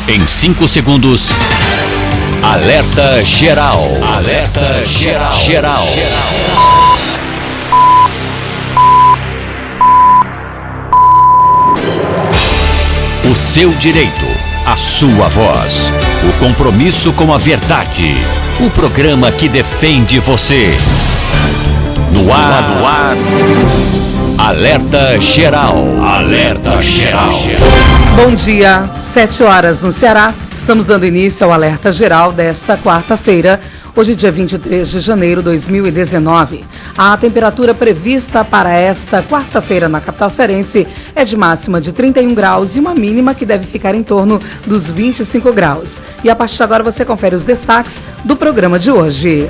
Em 5 segundos, alerta geral. Alerta geral. O seu direito, a sua voz, o compromisso com a verdade, o programa que defende você. No ar, Alerta Geral. Alerta Geral. Bom dia, 7 horas no Ceará. Estamos dando início ao Alerta Geral desta quarta-feira, hoje dia 23 de janeiro de 2019. A temperatura prevista para esta quarta-feira na capital cearense é de máxima de 31 graus e uma mínima que deve ficar em torno dos 25 graus. E a partir de agora você confere os destaques do programa de hoje.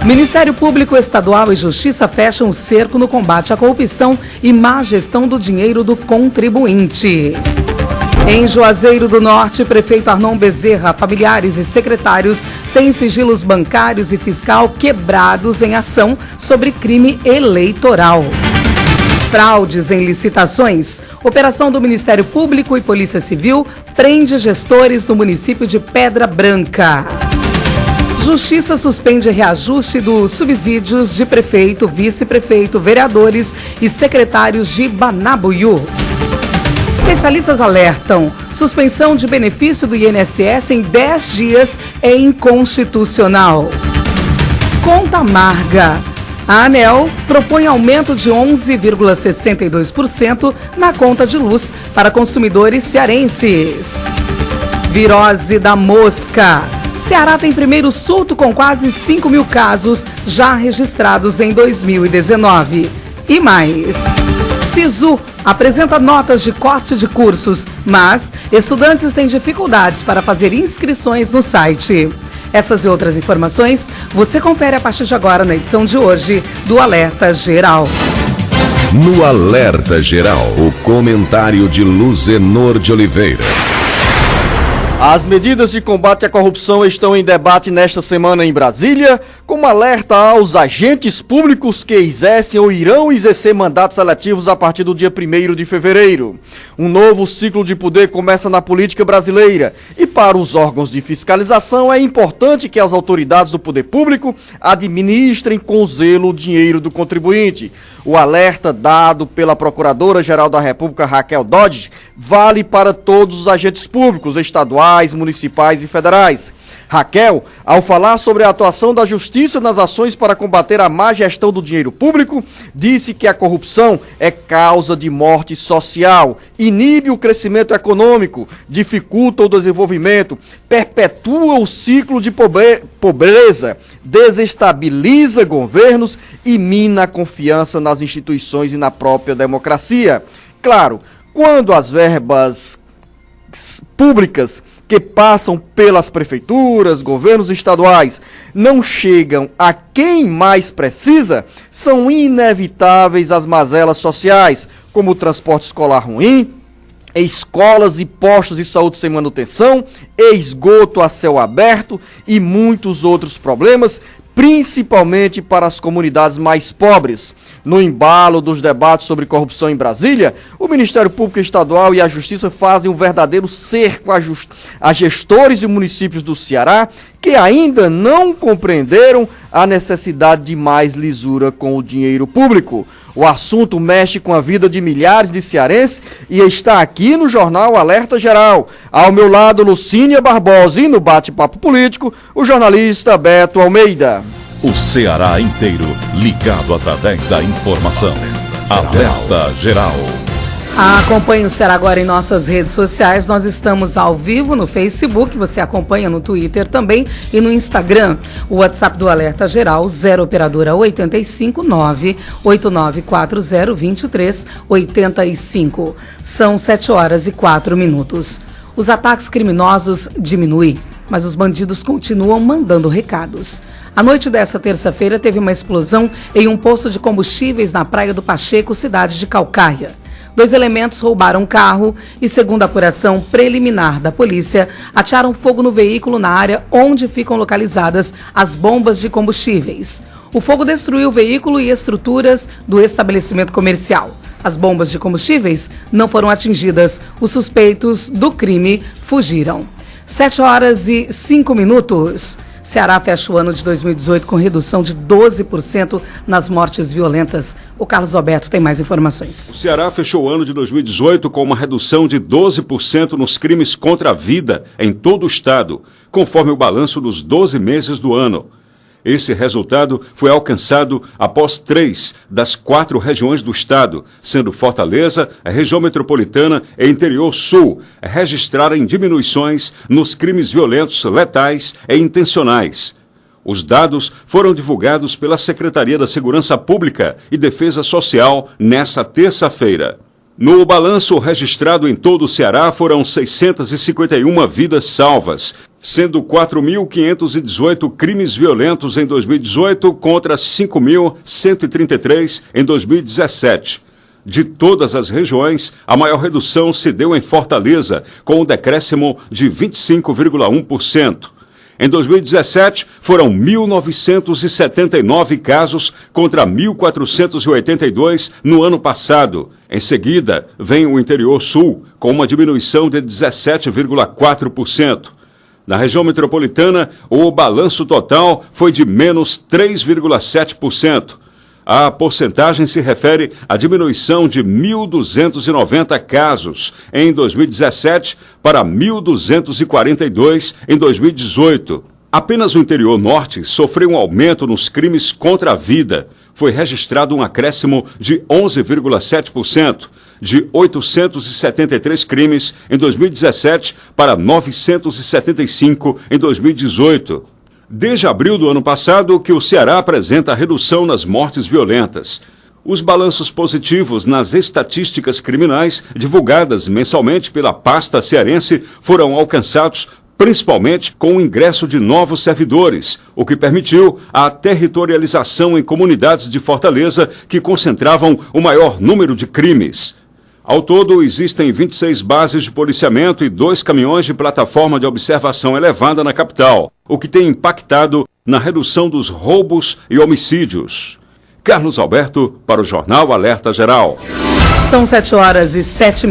Ministério Público Estadual e Justiça fecham o cerco no combate à corrupção e má gestão do dinheiro do contribuinte. Em Juazeiro do Norte, prefeito Arnon Bezerra, familiares e secretários têm sigilos bancários e fiscal quebrados em ação sobre crime eleitoral. Fraudes em licitações. Operação do Ministério Público e Polícia Civil prende gestores do município de Pedra Branca. Justiça suspende reajuste dos subsídios de prefeito, vice-prefeito, vereadores e secretários de Banabuiú. Especialistas alertam: suspensão de benefício do INSS em 10 dias é inconstitucional. Conta amarga. A ANEEL propõe aumento de 11,62% na conta de luz para consumidores cearenses. Virose da mosca. Ceará tem primeiro surto com quase 5 mil casos já registrados em 2019. E mais. Sisu apresenta notas de corte de cursos, mas estudantes têm dificuldades para fazer inscrições no site. Essas e outras informações você confere a partir de agora na edição de hoje do Alerta Geral. No Alerta Geral, o comentário de Luzenor de Oliveira. As medidas de combate à corrupção estão em debate nesta semana em Brasília, como alerta aos agentes públicos que exercem ou irão exercer mandatos eletivos a partir do dia 1º de fevereiro. Um novo ciclo de poder começa na política brasileira e para os órgãos de fiscalização é importante que as autoridades do poder público administrem com zelo o dinheiro do contribuinte. O alerta dado pela Procuradora-Geral da República, Raquel Dodge, vale para todos os agentes públicos, estaduais, municipais e federais. Raquel, ao falar sobre a atuação da Justiça nas ações para combater a má gestão do dinheiro público, disse que a corrupção é causa de morte social, inibe o crescimento econômico, dificulta o desenvolvimento, perpetua o ciclo de pobreza, desestabiliza governos e mina a confiança nas instituições e na própria democracia. Claro, quando as verbas públicas que passam pelas prefeituras, governos estaduais, não chegam a quem mais precisa, são inevitáveis as mazelas sociais, como o transporte escolar ruim, escolas e postos de saúde sem manutenção, esgoto a céu aberto e muitos outros problemas, principalmente para as comunidades mais pobres. No embalo dos debates sobre corrupção em Brasília, o Ministério Público Estadual e a Justiça fazem um verdadeiro cerco a gestores e municípios do Ceará que ainda não compreenderam a necessidade de mais lisura com o dinheiro público. O assunto mexe com a vida de milhares de cearenses e está aqui no Jornal Alerta Geral. Ao meu lado, Lucínia Barbosa, e no bate-papo político, o jornalista Beto Almeida. O Ceará inteiro ligado através da informação. Alerta Geral. Acompanhe o Ceará agora em nossas redes sociais. Nós estamos ao vivo no Facebook, você acompanha no Twitter também e no Instagram. O WhatsApp do Alerta Geral, 0 operadora 859 8940 2385. São 7 horas e 4 minutos. Os ataques criminosos diminuem, mas os bandidos continuam mandando recados. A noite dessa terça-feira teve uma explosão em um posto de combustíveis na Praia do Pacheco, cidade de Caucaia. 2 elementos roubaram um carro e, segundo a apuração preliminar da polícia, atearam fogo no veículo na área onde ficam localizadas as bombas de combustíveis. O fogo destruiu o veículo e estruturas do estabelecimento comercial. As bombas de combustíveis não foram atingidas. Os suspeitos do crime fugiram. 7h05. Ceará fecha o ano de 2018 com redução de 12% nas mortes violentas. O Carlos Alberto tem mais informações. O Ceará fechou o ano de 2018 com uma redução de 12% nos crimes contra a vida em todo o estado, conforme o balanço dos 12 meses do ano. Esse resultado foi alcançado após 3 das 4 regiões do estado, sendo Fortaleza, a região metropolitana e interior sul, registrarem diminuições nos crimes violentos letais e intencionais. Os dados foram divulgados pela Secretaria da Segurança Pública e Defesa Social nesta terça-feira. No balanço registrado em todo o Ceará foram 651 vidas salvas, sendo 4.518 crimes violentos em 2018 contra 5.133 em 2017. De todas as regiões, a maior redução se deu em Fortaleza, com um decréscimo de 25,1%. Em 2017, foram 1.979 casos contra 1.482 no ano passado. Em seguida, vem o interior sul, com uma diminuição de 17,4%. Na região metropolitana, o balanço total foi de menos 3,7%. A porcentagem se refere à diminuição de 1.290 casos em 2017 para 1.242 em 2018. Apenas o interior norte sofreu um aumento nos crimes contra a vida. Foi registrado um acréscimo de 11,7%, de 873 crimes em 2017 para 975 em 2018. Desde abril do ano passado que o Ceará apresenta redução nas mortes violentas. Os balanços positivos nas estatísticas criminais divulgadas mensalmente pela pasta cearense foram alcançados principalmente com o ingresso de novos servidores, o que permitiu a territorialização em comunidades de Fortaleza que concentravam o maior número de crimes. Ao todo, existem 26 bases de policiamento e 2 caminhões de plataforma de observação elevada na capital, o que tem impactado na redução dos roubos e homicídios. Carlos Alberto, para o Jornal Alerta Geral. São 7h07.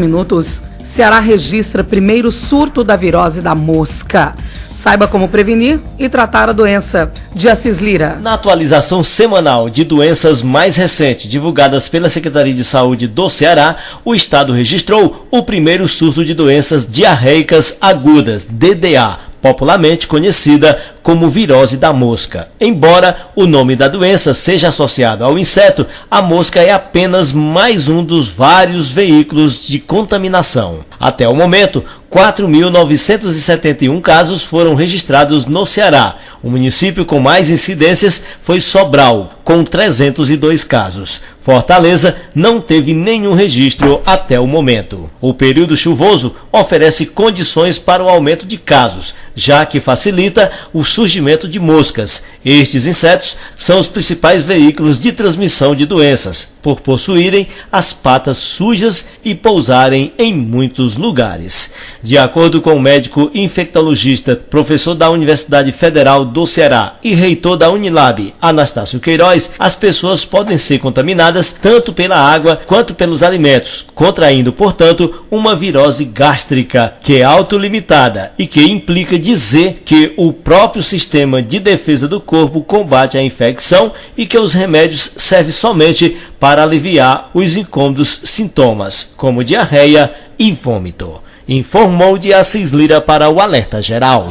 Ceará registra primeiro surto da virose da mosca. Saiba como prevenir e tratar a doença. De Assis Lira. Na atualização semanal de doenças mais recente, divulgadas pela Secretaria de Saúde do Ceará, o estado registrou o primeiro surto de doenças diarreicas agudas, DDA, popularmente conhecida como virose da mosca. Embora o nome da doença seja associado ao inseto, a mosca é apenas mais um dos vários veículos de contaminação. Até o momento, 4.971 casos foram registrados no Ceará. O município com mais incidências foi Sobral, com 302 casos. Fortaleza não teve nenhum registro até o momento. O período chuvoso oferece condições para o aumento de casos, já que facilita o surgimento de moscas. Estes insetos são os principais veículos de transmissão de doenças, por possuírem as patas sujas e pousarem em muitos lugares. De acordo com o médico infectologista, professor da Universidade Federal do Ceará e reitor da Unilab, Anastácio Queiroz, as pessoas podem ser contaminadas tanto pela água quanto pelos alimentos, contraindo, portanto, uma virose gástrica, que é autolimitada e que implica dizer que o próprio sistema de defesa do corpo combate a infecção e que os remédios servem somente para aliviar os incômodos sintomas, como diarreia e vômito. Informou de Assis Lira para o Alerta Geral.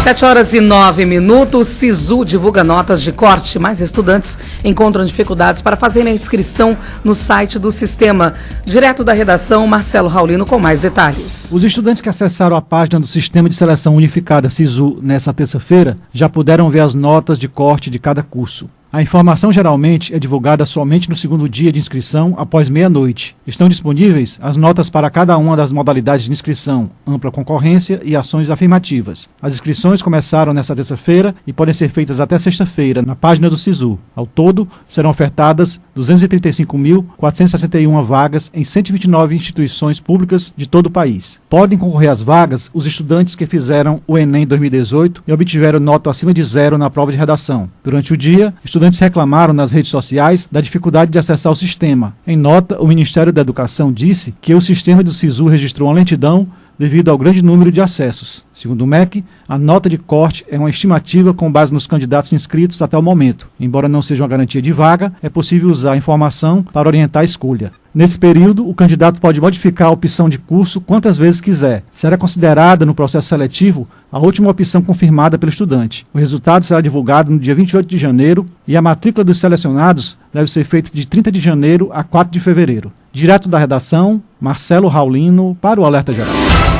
7h09. SISU divulga notas de corte. Mais estudantes encontram dificuldades para fazerem a inscrição no site do sistema. Direto da redação, Marcelo Raulino com mais detalhes. Os estudantes que acessaram a página do Sistema de Seleção Unificada SISU nessa terça-feira já puderam ver as notas de corte de cada curso. A informação geralmente é divulgada somente no segundo dia de inscrição, após meia-noite. Estão disponíveis as notas para cada uma das modalidades de inscrição, ampla concorrência e ações afirmativas. As inscrições começaram nesta terça-feira e podem ser feitas até sexta-feira na página do SISU. Ao todo, serão ofertadas 235.461 vagas em 129 instituições públicas de todo o país. Podem concorrer às vagas os estudantes que fizeram o Enem 2018 e obtiveram nota acima de 0 na prova de redação. Durante o dia, estudantes reclamaram nas redes sociais da dificuldade de acessar o sistema. Em nota, o Ministério da Educação disse que o sistema do SISU registrou uma lentidão devido ao grande número de acessos. Segundo o MEC, a nota de corte é uma estimativa com base nos candidatos inscritos até o momento. Embora não seja uma garantia de vaga, é possível usar a informação para orientar a escolha. Nesse período, o candidato pode modificar a opção de curso quantas vezes quiser. Será considerada no processo seletivo a última opção confirmada pelo estudante. O resultado será divulgado no dia 28 de janeiro e a matrícula dos selecionados deve ser feita de 30 de janeiro a 4 de fevereiro. Direto da redação, Marcelo Raulino para o Alerta Geral.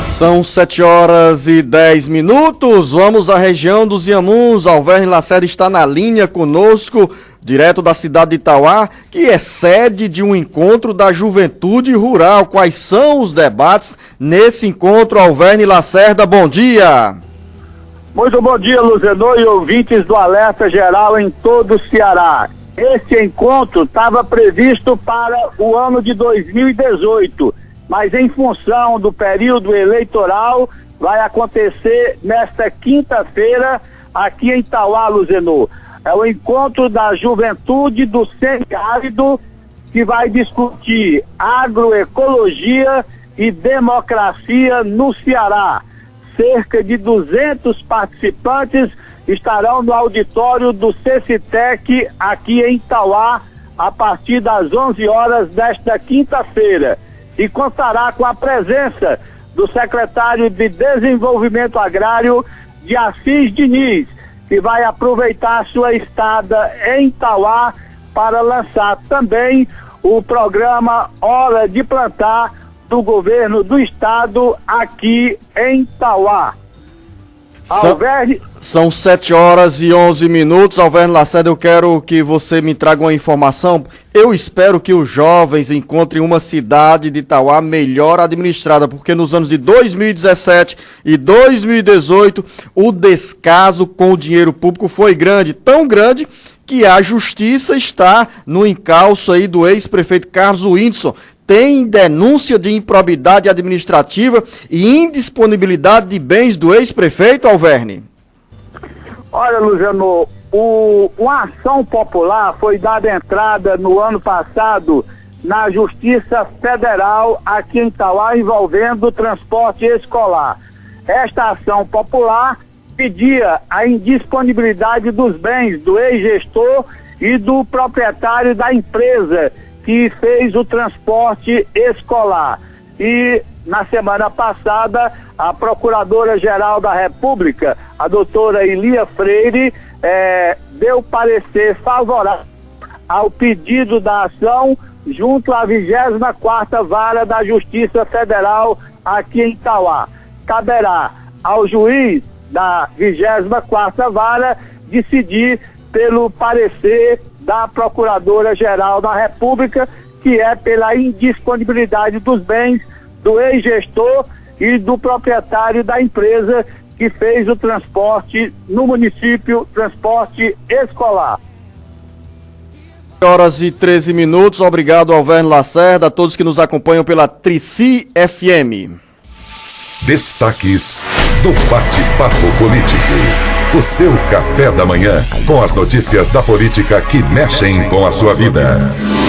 São 7h10. Vamos à região dos Inhamuns. Alverne Lacerda está na linha conosco, direto da cidade de Itauá, que é sede de um encontro da juventude rural. Quais são os debates nesse encontro? Alverne Lacerda, bom dia. Muito bom dia, Luzenor e ouvintes do Alerta Geral em todo o Ceará. Esse encontro estava previsto para o ano de 2018, mas em função do período eleitoral, vai acontecer nesta quinta-feira aqui em Itauá, Luzenor. É o encontro da juventude do semiárido, que vai discutir agroecologia e democracia no Ceará. Cerca de 200 participantes estarão no auditório do CECITEC aqui em Itauá a partir das 11 horas desta quinta-feira e contará com a presença do secretário de Desenvolvimento Agrário, de Assis Diniz, que vai aproveitar sua estada em Itauá para lançar também o programa Hora de Plantar do governo do estado aqui em Itauá. São 7h11. Alverne Lacerda, eu quero que você me traga uma informação. Eu espero que os jovens encontrem uma cidade de Itauá melhor administrada, porque nos anos de 2017 e 2018 o descaso com o dinheiro público foi grande, tão grande que a justiça está no encalço aí do ex-prefeito Carlos Whindersson. Tem denúncia de improbidade administrativa e indisponibilidade de bens do ex-prefeito, Alverne? Olha, Luciano, uma ação popular foi dada entrada no ano passado na Justiça Federal aqui em Itauá envolvendo o transporte escolar. Esta ação popular pedia a indisponibilidade dos bens do ex-gestor e do proprietário da empresa que fez o transporte escolar. E na semana passada, a Procuradora-Geral da República, a doutora Elia Freire, deu parecer favorável ao pedido da ação junto à 24ª Vara da Justiça Federal aqui em Itauá. Caberá ao juiz da 24ª Vara decidir pelo parecer da Procuradora-Geral da República, que é pela indisponibilidade dos bens do ex-gestor e do proprietário da empresa que fez o transporte no município, transporte escolar. 7h13. Obrigado, Alverne Lacerda, a todos que nos acompanham pela Trici FM. Destaques do Bate-Papo Político. O seu café da manhã, com as notícias da política que mexem com a sua vida.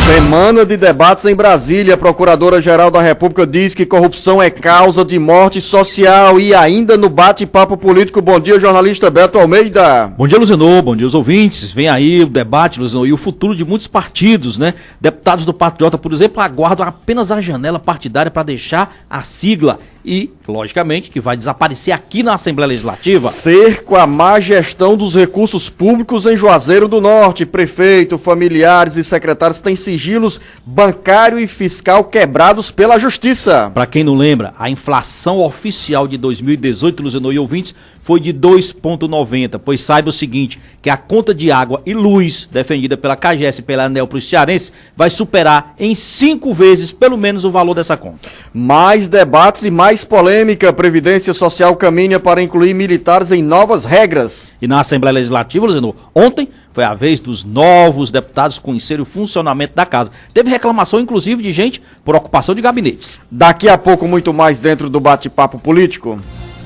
Semana de debates em Brasília. A Procuradora-Geral da República diz que corrupção é causa de morte social. E ainda no Bate-Papo Político, bom dia, jornalista Beto Almeida. Bom dia, Luzenor, bom dia aos ouvintes. Vem aí o debate, Luzenor, e o futuro de muitos partidos, né? Deputados do Patriota, por exemplo, aguardam apenas a janela partidária para deixar a sigla. E, logicamente, que vai desaparecer aqui na Assembleia Legislativa. Cerco à má gestão dos recursos públicos em Juazeiro do Norte. Prefeito, familiares e secretários têm sigilos bancário e fiscal quebrados pela Justiça. Para quem não lembra, a inflação oficial de 2018, Luzenor e ouvintes, foi de 2,90, pois saiba o seguinte, que a conta de água e luz, defendida pela CAGES e pela ANEEL para os cearenses, vai superar em 5 vezes, pelo menos, o valor dessa conta. Mais debates e mais polêmica. Previdência Social caminha para incluir militares em novas regras. E na Assembleia Legislativa, Luzenor, ontem foi a vez dos novos deputados conhecerem o funcionamento da casa. Teve reclamação, inclusive, de gente por ocupação de gabinetes. Daqui a pouco, muito mais dentro do Bate-Papo Político.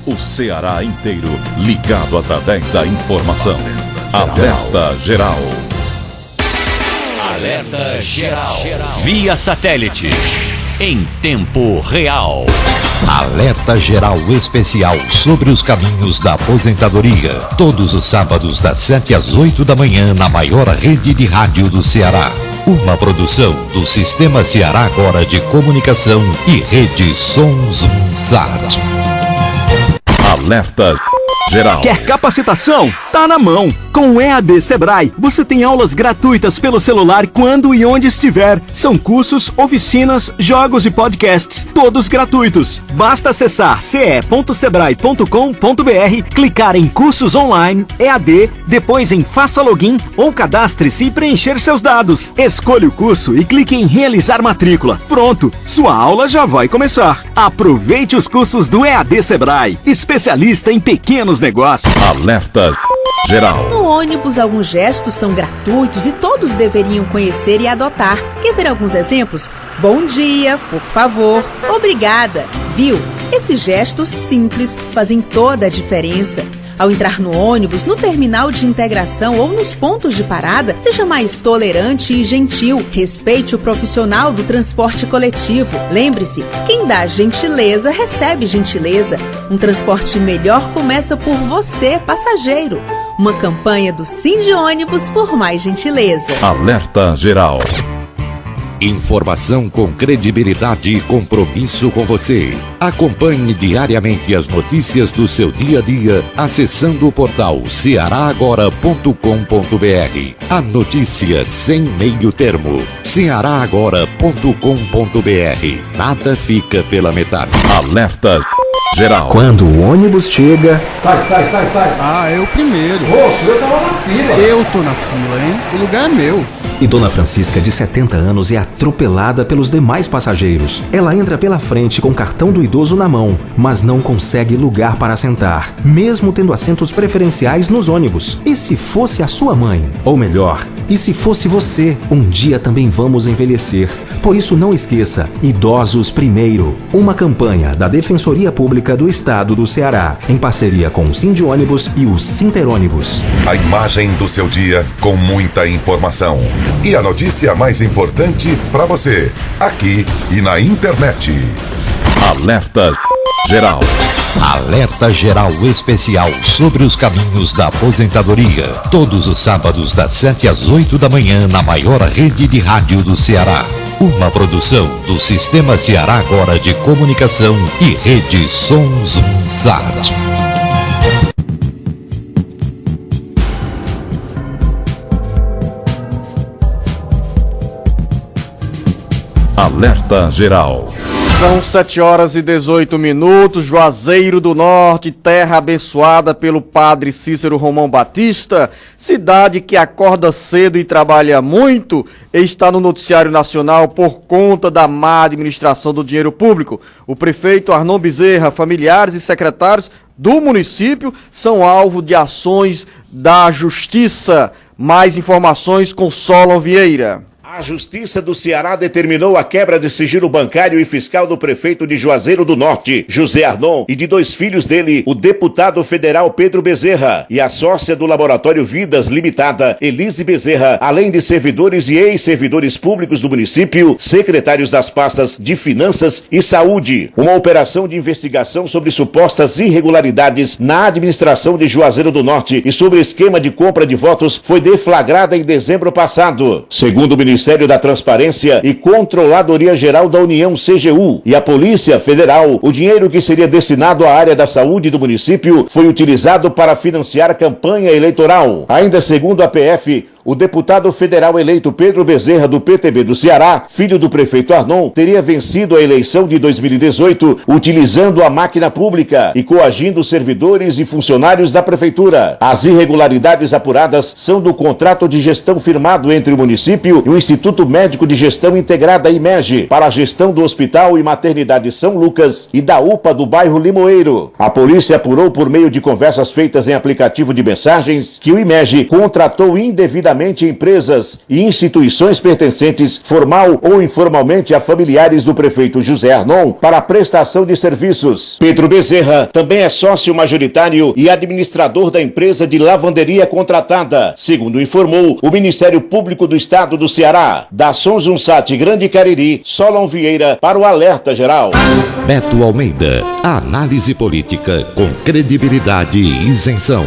O Ceará inteiro ligado através da informação. Alerta Geral. Alerta Geral. Via satélite. em tempo real. Alerta geral especial sobre os caminhos da aposentadoria. Todos os sábados das 7 às 8 da manhã na maior rede de rádio do Ceará. Uma produção do Sistema Ceará Agora de Comunicação e Rede Sons Sat. Alerta geral. Quer capacitação? Tá na mão. Com o EAD Sebrae, você tem aulas gratuitas pelo celular quando e onde estiver. São cursos, oficinas, jogos e podcasts, todos gratuitos. Basta acessar ce.sebrae.com.br, clicar em cursos online, EAD, depois em faça login ou cadastre-se e preencher seus dados. Escolha o curso e clique em realizar matrícula. Pronto, sua aula já vai começar. Aproveite os cursos do EAD Sebrae, especialista em pequenos negócios. Alerta geral. No ônibus, alguns gestos são gratuitos e todos deveriam conhecer e adotar. Quer ver alguns exemplos? Bom dia, por favor, obrigada. Viu? Esses gestos simples fazem toda a diferença. Ao entrar no ônibus, no terminal de integração ou nos pontos de parada, seja mais tolerante e gentil. Respeite o profissional do transporte coletivo. Lembre-se, quem dá gentileza recebe gentileza. Um transporte melhor começa por você, passageiro. Uma campanha do Sindi Ônibus por mais gentileza. Alerta geral. Informação com credibilidade e compromisso com você. Acompanhe diariamente as notícias do seu dia a dia acessando o portal cearagora.com.br. A notícia sem meio termo. cearagora.com.br. Nada fica pela metade. Alerta geral. Quando o ônibus chega... Sai. Ah, eu primeiro. Ô, eu tava na fila. Eu tô na fila, hein? O lugar é meu. E Dona Francisca, de 70 anos, é atropelada pelos demais passageiros. Ela entra pela frente com o cartão do idoso na mão, mas não consegue lugar para sentar, mesmo tendo assentos preferenciais nos ônibus. E se fosse a sua mãe? Ou melhor, e se fosse você? Um dia também vamos envelhecer. Por isso não esqueça, Idosos Primeiro. Uma campanha da Defensoria Pública do Estado do Ceará, em parceria com o Sindi Ônibus e o Sinterônibus. A imagem do seu dia com muita informação. E a notícia mais importante para você, aqui e na internet. Alerta geral. Alerta geral especial sobre os caminhos da aposentadoria. Todos os sábados das 7 às 8 da manhã na maior rede de rádio do Ceará. Uma produção do Sistema Ceará Agora de Comunicação e Rede Sons Sat. Alerta geral. São 7 horas e 18 minutos, Juazeiro do Norte, terra abençoada pelo padre Cícero Romão Batista, cidade que acorda cedo e trabalha muito, está no noticiário nacional por conta da má administração do dinheiro público. O prefeito Arnon Bezerra, familiares e secretários do município são alvo de ações da Justiça. Mais informações com Solon Vieira. A Justiça do Ceará determinou a quebra de sigilo bancário e fiscal do prefeito de Juazeiro do Norte, José Arnon, e de 2 filhos dele, o deputado federal Pedro Bezerra e a sócia do Laboratório Vidas Limitada, Elise Bezerra, além de servidores e ex-servidores públicos do município, secretários das pastas de Finanças e Saúde. Uma operação de investigação sobre supostas irregularidades na administração de Juazeiro do Norte e sobre esquema de compra de votos foi deflagrada em dezembro passado. Segundo o Ministério da Transparência e Controladoria Geral da União, CGU, e a Polícia Federal, o dinheiro que seria destinado à área da saúde do município foi utilizado para financiar a campanha eleitoral. Ainda segundo a PF, o deputado federal eleito Pedro Bezerra, do PTB do Ceará, filho do prefeito Arnon, teria vencido a eleição de 2018 utilizando a máquina pública e coagindo servidores e funcionários da prefeitura. As irregularidades apuradas são do contrato de gestão firmado entre o município e o Instituto Médico de Gestão Integrada, IMEG, para a gestão do Hospital e Maternidade São Lucas e da UPA do bairro Limoeiro. A polícia apurou por meio de conversas feitas em aplicativo de mensagens que o IMEG contratou indevidamente empresas e instituições pertencentes, formal ou informalmente, a familiares do prefeito José Arnon para a prestação de serviços. Pedro Bezerra também é sócio majoritário e administrador da empresa de lavanderia contratada, segundo informou o Ministério Público do Estado do Ceará. Ceará. Da Sons Unsat Grande Cariri, Solon Vieira para o Alerta Geral. Beto Almeida, análise política com credibilidade e isenção.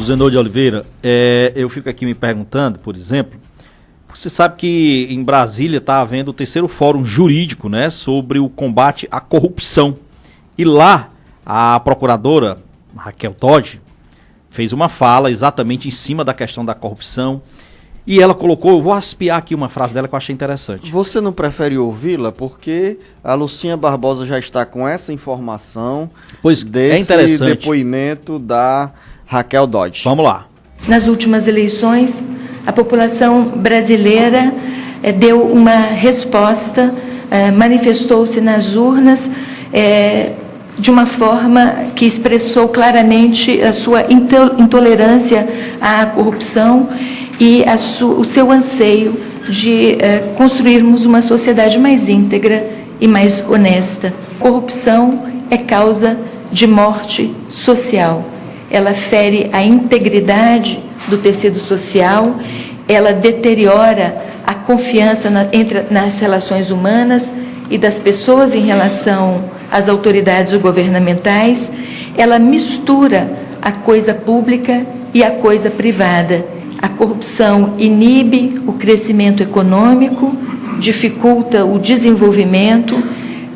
Zenor de Oliveira, eu fico aqui me perguntando, por exemplo, você sabe que em Brasília está havendo o 3º Fórum Jurídico, né, sobre o combate à corrupção. E lá, a procuradora Raquel Dodge fez uma fala exatamente em cima da questão da corrupção. E ela colocou, eu vou aspiar aqui uma frase dela que eu achei interessante. Você não prefere ouvi-la? Porque a Lucinha Barbosa já está com essa informação desse depoimento da Raquel Dodge. Vamos lá. Nas últimas eleições, a população brasileira deu uma resposta, manifestou-se nas urnas de uma forma que expressou claramente a sua intolerância à corrupção e o seu anseio de construirmos uma sociedade mais íntegra e mais honesta. A corrupção é causa de morte social. Ela fere a integridade do tecido social, ela deteriora a confiança nas relações humanas e das pessoas em relação às autoridades governamentais, ela mistura a coisa pública e a coisa privada. A corrupção inibe o crescimento econômico, dificulta o desenvolvimento,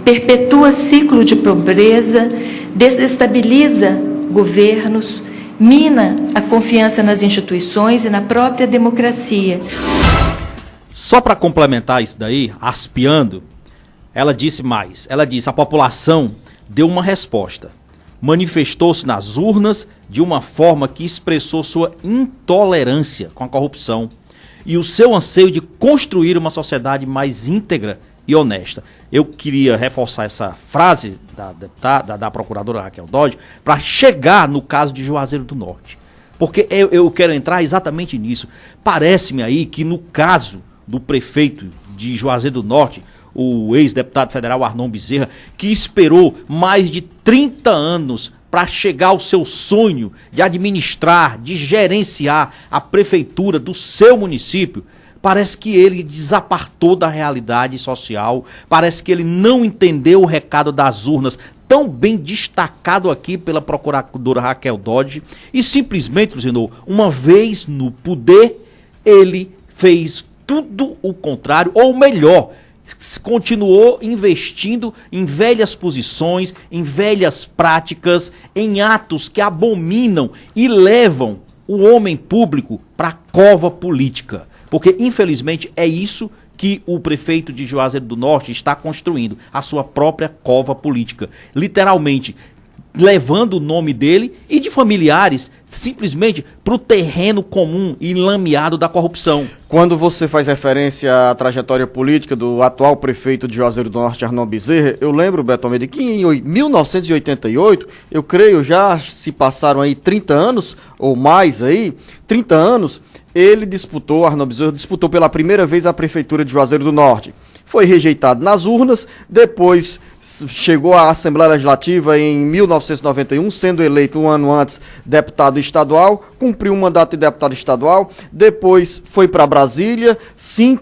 perpetua ciclo de pobreza, desestabiliza governos, mina a confiança nas instituições e na própria democracia. Só para complementar isso daí, aspiando, ela disse mais. Ela disse, a população deu uma resposta. Manifestou-se nas urnas de uma forma que expressou sua intolerância com a corrupção e o seu anseio de construir uma sociedade mais íntegra e honesta. Eu queria reforçar essa frase da procuradora Raquel Dodge para chegar no caso de Juazeiro do Norte. Porque eu quero entrar exatamente nisso. Parece-me aí que no caso do prefeito de Juazeiro do Norte, o ex-deputado federal Arnon Bezerra, que esperou mais de 30 anos para chegar ao seu sonho de administrar, de gerenciar a prefeitura do seu município, parece que ele desapartou da realidade social, parece que ele não entendeu o recado das urnas, tão bem destacado aqui pela procuradora Raquel Dodge, e simplesmente, Luciano, uma vez no poder, ele fez tudo o contrário, ou melhor, continuou investindo em velhas posições, em velhas práticas, em atos que abominam e levam o homem público para a cova política. Porque, infelizmente, é isso que o prefeito de Juazeiro do Norte está construindo, a sua própria cova política. Literalmente, levando o nome dele e de familiares simplesmente para o terreno comum e lameado da corrupção. Quando você faz referência à trajetória política do atual prefeito de Juazeiro do Norte, Arnon Bezerra, eu lembro, Beto Almeida, que em 1988, eu creio, já se passaram aí 30 anos, ou mais aí, 30 anos, Arnon Bezerra disputou pela primeira vez a prefeitura de Juazeiro do Norte. Foi rejeitado nas urnas, depois chegou à Assembleia Legislativa em 1991, sendo eleito um ano antes deputado estadual, cumpriu um mandato de deputado estadual, depois foi para Brasília, 6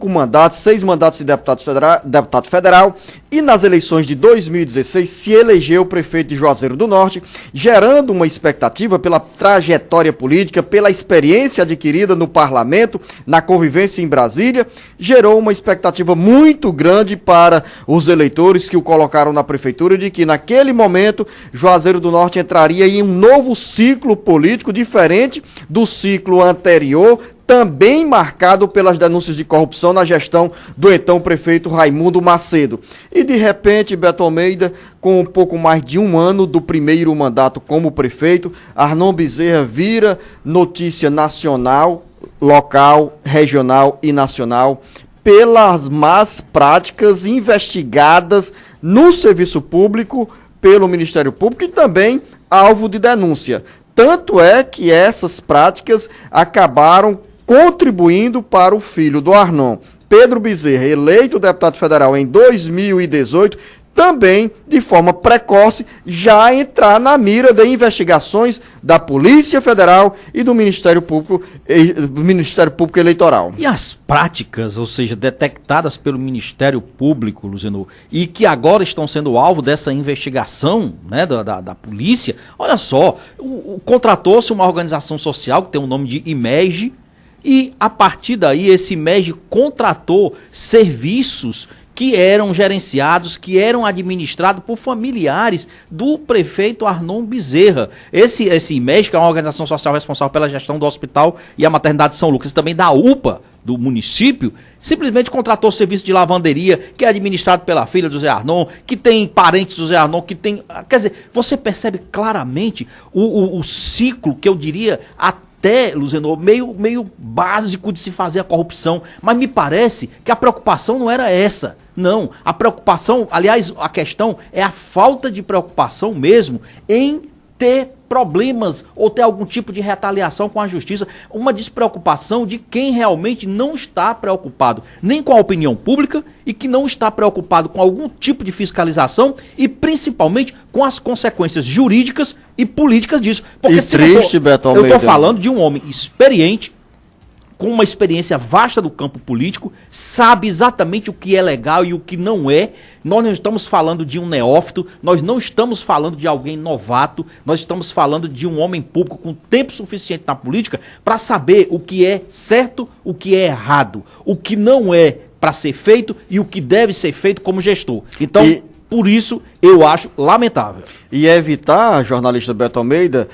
mandatos de deputado federal, e nas eleições de 2016 se elegeu prefeito de Juazeiro do Norte, gerando uma expectativa pela trajetória política, pela experiência adquirida no parlamento, na convivência em Brasília, gerou uma expectativa muito grande para os eleitores que o colocaram na prefeitura de que naquele momento Juazeiro do Norte entraria em um novo ciclo político diferente do ciclo anterior, também marcado pelas denúncias de corrupção na gestão do então prefeito Raimundo Macedo. E de repente, Beto Almeida, com um pouco mais de um ano do primeiro mandato como prefeito, Arnon Bezerra vira notícia nacional, local, regional e nacional pelas más práticas investigadas no serviço público, pelo Ministério Público e também alvo de denúncia. Tanto é que essas práticas acabaram contribuindo para o filho do Arnon, Pedro Bezerra, eleito deputado federal em 2018, também, de forma precoce, já entrar na mira de investigações da Polícia Federal e do Ministério Público Eleitoral. E as práticas, ou seja, detectadas pelo Ministério Público, Luziano, e que agora estão sendo alvo dessa investigação, né, da polícia, olha só, contratou-se uma organização social que tem o nome de IMEG, e a partir daí esse IMEG contratou serviços que eram gerenciados, que eram administrados por familiares do prefeito Arnon Bezerra. Esse IMEG, que é uma organização social responsável pela gestão do hospital e a maternidade de São Lucas, e também da UPA do município, simplesmente contratou serviço de lavanderia, que é administrado pela filha do Zé Arnon, que tem parentes do Zé Arnon, que tem... Quer dizer, você percebe claramente o ciclo, que eu diria até, Luziano, meio básico de se fazer a corrupção, mas me parece que a preocupação não era essa. Não, a preocupação, aliás, a questão é a falta de preocupação mesmo em ter problemas ou ter algum tipo de retaliação com a justiça, uma despreocupação de quem realmente não está preocupado nem com a opinião pública e que não está preocupado com algum tipo de fiscalização e principalmente com as consequências jurídicas e políticas disso. Porque se triste, Beto Almeida, eu estou falando de um homem experiente, com uma experiência vasta do campo político, sabe exatamente o que é legal e o que não é. Nós não estamos falando de um neófito, nós não estamos falando de alguém novato, nós estamos falando de um homem público com tempo suficiente na política para saber o que é certo, o que é errado, o que não é para ser feito e o que deve ser feito como gestor. Então, por isso, eu acho lamentável. E evitar, jornalista Beto Almeida,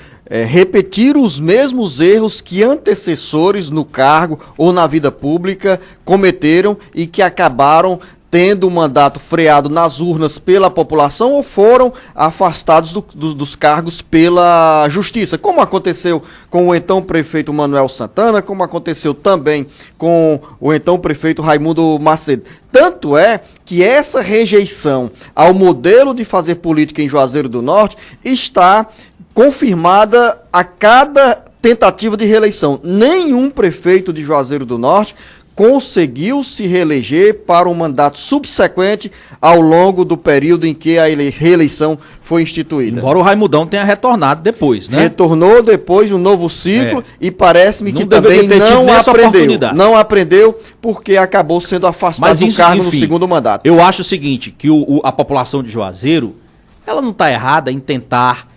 repetir os mesmos erros que antecessores no cargo ou na vida pública cometeram e que acabaram tendo o mandato freado nas urnas pela população ou foram afastados dos cargos pela justiça, como aconteceu com o então prefeito Manuel Santana, como aconteceu também com o então prefeito Raimundo Macedo. Tanto é que essa rejeição ao modelo de fazer política em Juazeiro do Norte está confirmada a cada tentativa de reeleição. Nenhum prefeito de Juazeiro do Norte conseguiu se reeleger para um mandato subsequente ao longo do período em que a reeleição foi instituída. Embora o Raimundão tenha retornado depois, né? Retornou depois de um novo ciclo e parece-me que também não aprendeu porque acabou sendo afastado do cargo no segundo mandato. Eu acho o seguinte, que a população de Juazeiro, ela não está errada em tentar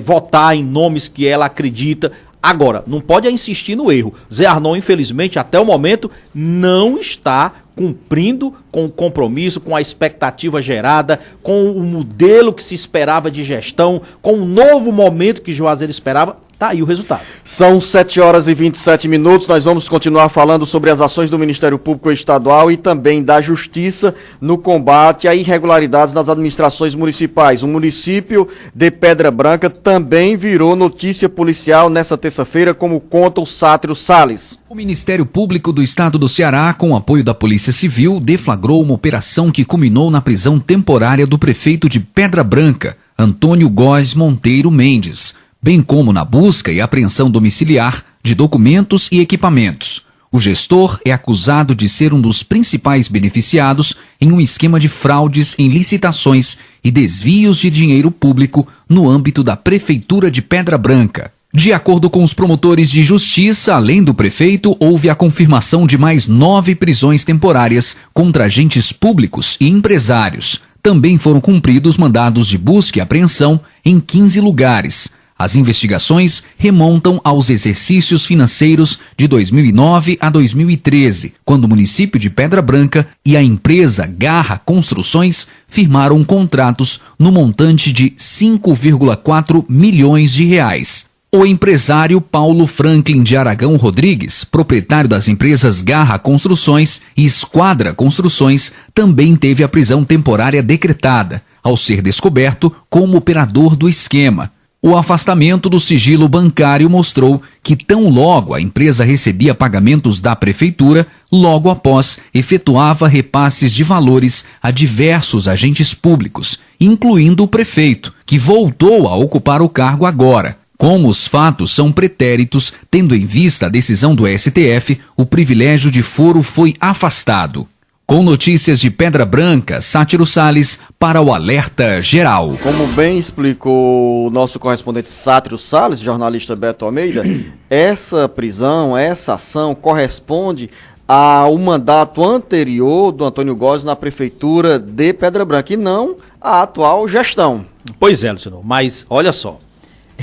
votar em nomes que ela acredita. Agora, não pode insistir no erro. Zé Arnon, infelizmente, até o momento, não está cumprindo com o compromisso, com a expectativa gerada, com o modelo que se esperava de gestão, com o novo momento que Juazeiro esperava. Tá aí o resultado. São 7h27, nós vamos continuar falando sobre as ações do Ministério Público Estadual e também da Justiça no combate a irregularidades nas administrações municipais. O município de Pedra Branca também virou notícia policial nessa terça-feira, como conta o Sátiro Salles. O Ministério Público do Estado do Ceará, com o apoio da Polícia Civil, deflagrou uma operação que culminou na prisão temporária do prefeito de Pedra Branca, Antônio Góes Monteiro Mendes, bem como na busca e apreensão domiciliar de documentos e equipamentos. O gestor é acusado de ser um dos principais beneficiados em um esquema de fraudes em licitações e desvios de dinheiro público no âmbito da Prefeitura de Pedra Branca. De acordo com os promotores de justiça, além do prefeito, houve a confirmação de mais 9 prisões temporárias contra agentes públicos e empresários. Também foram cumpridos mandados de busca e apreensão em 15 lugares. As investigações remontam aos exercícios financeiros de 2009 a 2013, quando o município de Pedra Branca e a empresa Garra Construções firmaram contratos no montante de 5,4 milhões de reais. O empresário Paulo Franklin de Aragão Rodrigues, proprietário das empresas Garra Construções e Esquadra Construções, também teve a prisão temporária decretada, ao ser descoberto como operador do esquema. O afastamento do sigilo bancário mostrou que tão logo a empresa recebia pagamentos da prefeitura, logo após efetuava repasses de valores a diversos agentes públicos, incluindo o prefeito, que voltou a ocupar o cargo agora. Como os fatos são pretéritos, tendo em vista a decisão do STF, o privilégio de foro foi afastado. Com notícias de Pedra Branca, Sátiro Salles para o Alerta Geral. Como bem explicou o nosso correspondente Sátiro Salles, jornalista Beto Almeida, essa prisão, essa ação corresponde ao mandato anterior do Antônio Góes na prefeitura de Pedra Branca e não à atual gestão. Pois é, Luciano, mas olha só,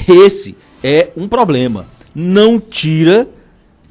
esse é um problema. Não tira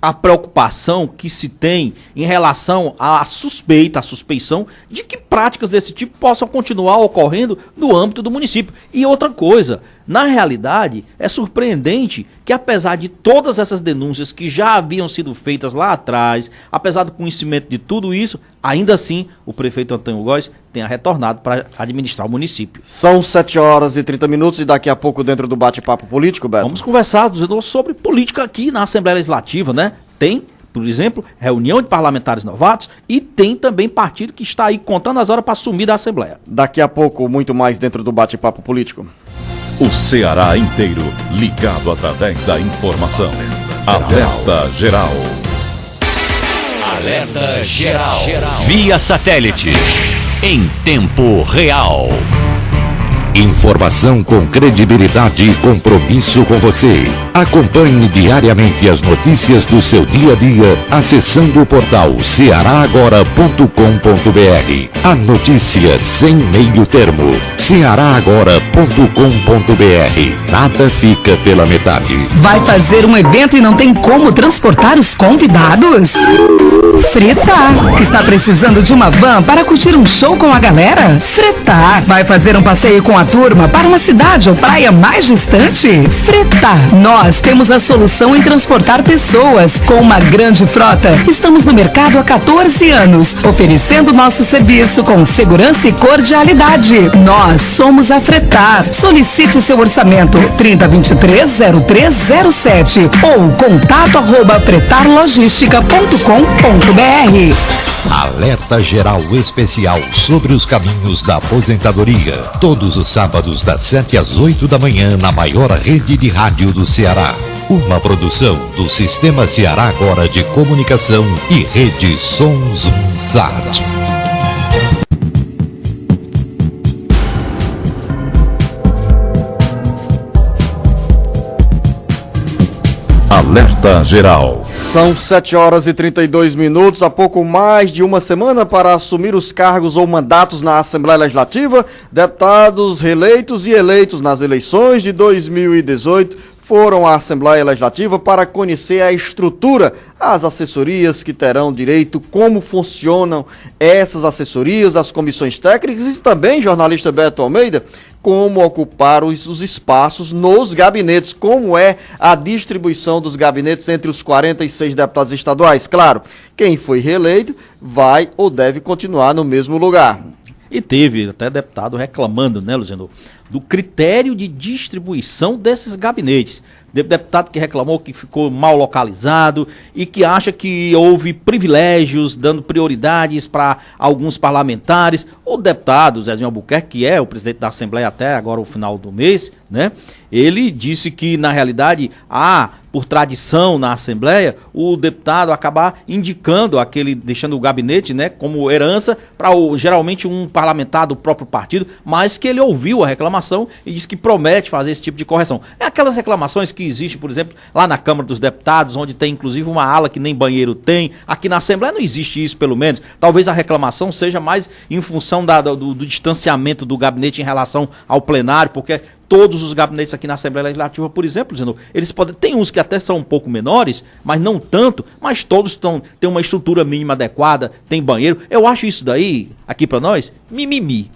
a preocupação que se tem em relação à suspeita, à suspeição de que práticas desse tipo possam continuar ocorrendo no âmbito do município. E outra coisa, na realidade, é surpreendente que apesar de todas essas denúncias que já haviam sido feitas lá atrás, apesar do conhecimento de tudo isso, ainda assim o prefeito Antônio Góes tenha retornado para administrar o município. São 7h30 e daqui a pouco dentro do bate-papo político, Beto. Vamos conversar sobre política aqui na Assembleia Legislativa, né? Tem, por exemplo, reunião de parlamentares novatos e tem também partido que está aí contando as horas para sumir da Assembleia. Daqui a pouco, muito mais dentro do bate-papo político. O Ceará inteiro ligado através da informação. Alerta Geral. Alerta Geral. Via satélite. Em tempo real. Informação com credibilidade e compromisso com você. Acompanhe diariamente as notícias do seu dia a dia acessando o portal cearagora.com.br. A notícia sem meio termo. cearagora.com.br. Nada fica pela metade. Vai fazer um evento e não tem como transportar os convidados? Fretar. Está precisando de uma van para curtir um show com a galera? Fretar. Vai fazer um passeio com a turma para uma cidade ou praia mais distante? Fretar. Nós temos a solução em transportar pessoas. Com uma grande frota, estamos no mercado há 14 anos, oferecendo nosso serviço com segurança e cordialidade. Nós somos a Fretar. Solicite seu orçamento 3023-0307 ou contato@fretarlogistica.com.br. Alerta Geral Especial sobre os caminhos da aposentadoria. Todos os sábados das 7 às 8 da manhã na maior rede de rádio do Ceará. Uma produção do Sistema Ceará Agora de Comunicação e Rede Sons Sat. Alerta Geral. São 7h32, há pouco mais de uma semana para assumir os cargos ou mandatos na Assembleia Legislativa, deputados reeleitos e eleitos nas eleições de 2018 foram à Assembleia Legislativa para conhecer a estrutura, as assessorias que terão direito, como funcionam essas assessorias, as comissões técnicas e também, jornalista Beto Almeida, como ocupar os espaços nos gabinetes, como é a distribuição dos gabinetes entre os 46 deputados estaduais. Claro, quem foi reeleito vai ou deve continuar no mesmo lugar. E teve até deputado reclamando, né, Luciano, do critério de distribuição desses gabinetes. Deputado que reclamou que ficou mal localizado e que acha que houve privilégios, dando prioridades para alguns parlamentares. O deputado Zezinho Albuquerque, que é o presidente da Assembleia até agora o final do mês, né? Ele disse que, na realidade, por tradição na Assembleia, o deputado acabar indicando deixando o gabinete, né, como herança para geralmente um parlamentar do próprio partido, mas que ele ouviu a reclamação e disse que promete fazer esse tipo de correção. É aquelas reclamações que existem, por exemplo, lá na Câmara dos Deputados, onde tem inclusive uma ala que nem banheiro tem. Aqui na Assembleia não existe isso, pelo menos. Talvez a reclamação seja mais em função do distanciamento do gabinete em relação ao plenário, porque todos os gabinetes aqui na Assembleia Legislativa, por exemplo, dizendo, eles tem uns que até são um pouco menores, mas não tanto, mas todos têm uma estrutura mínima adequada, tem banheiro. Eu acho isso daí, aqui para nós, mimimi,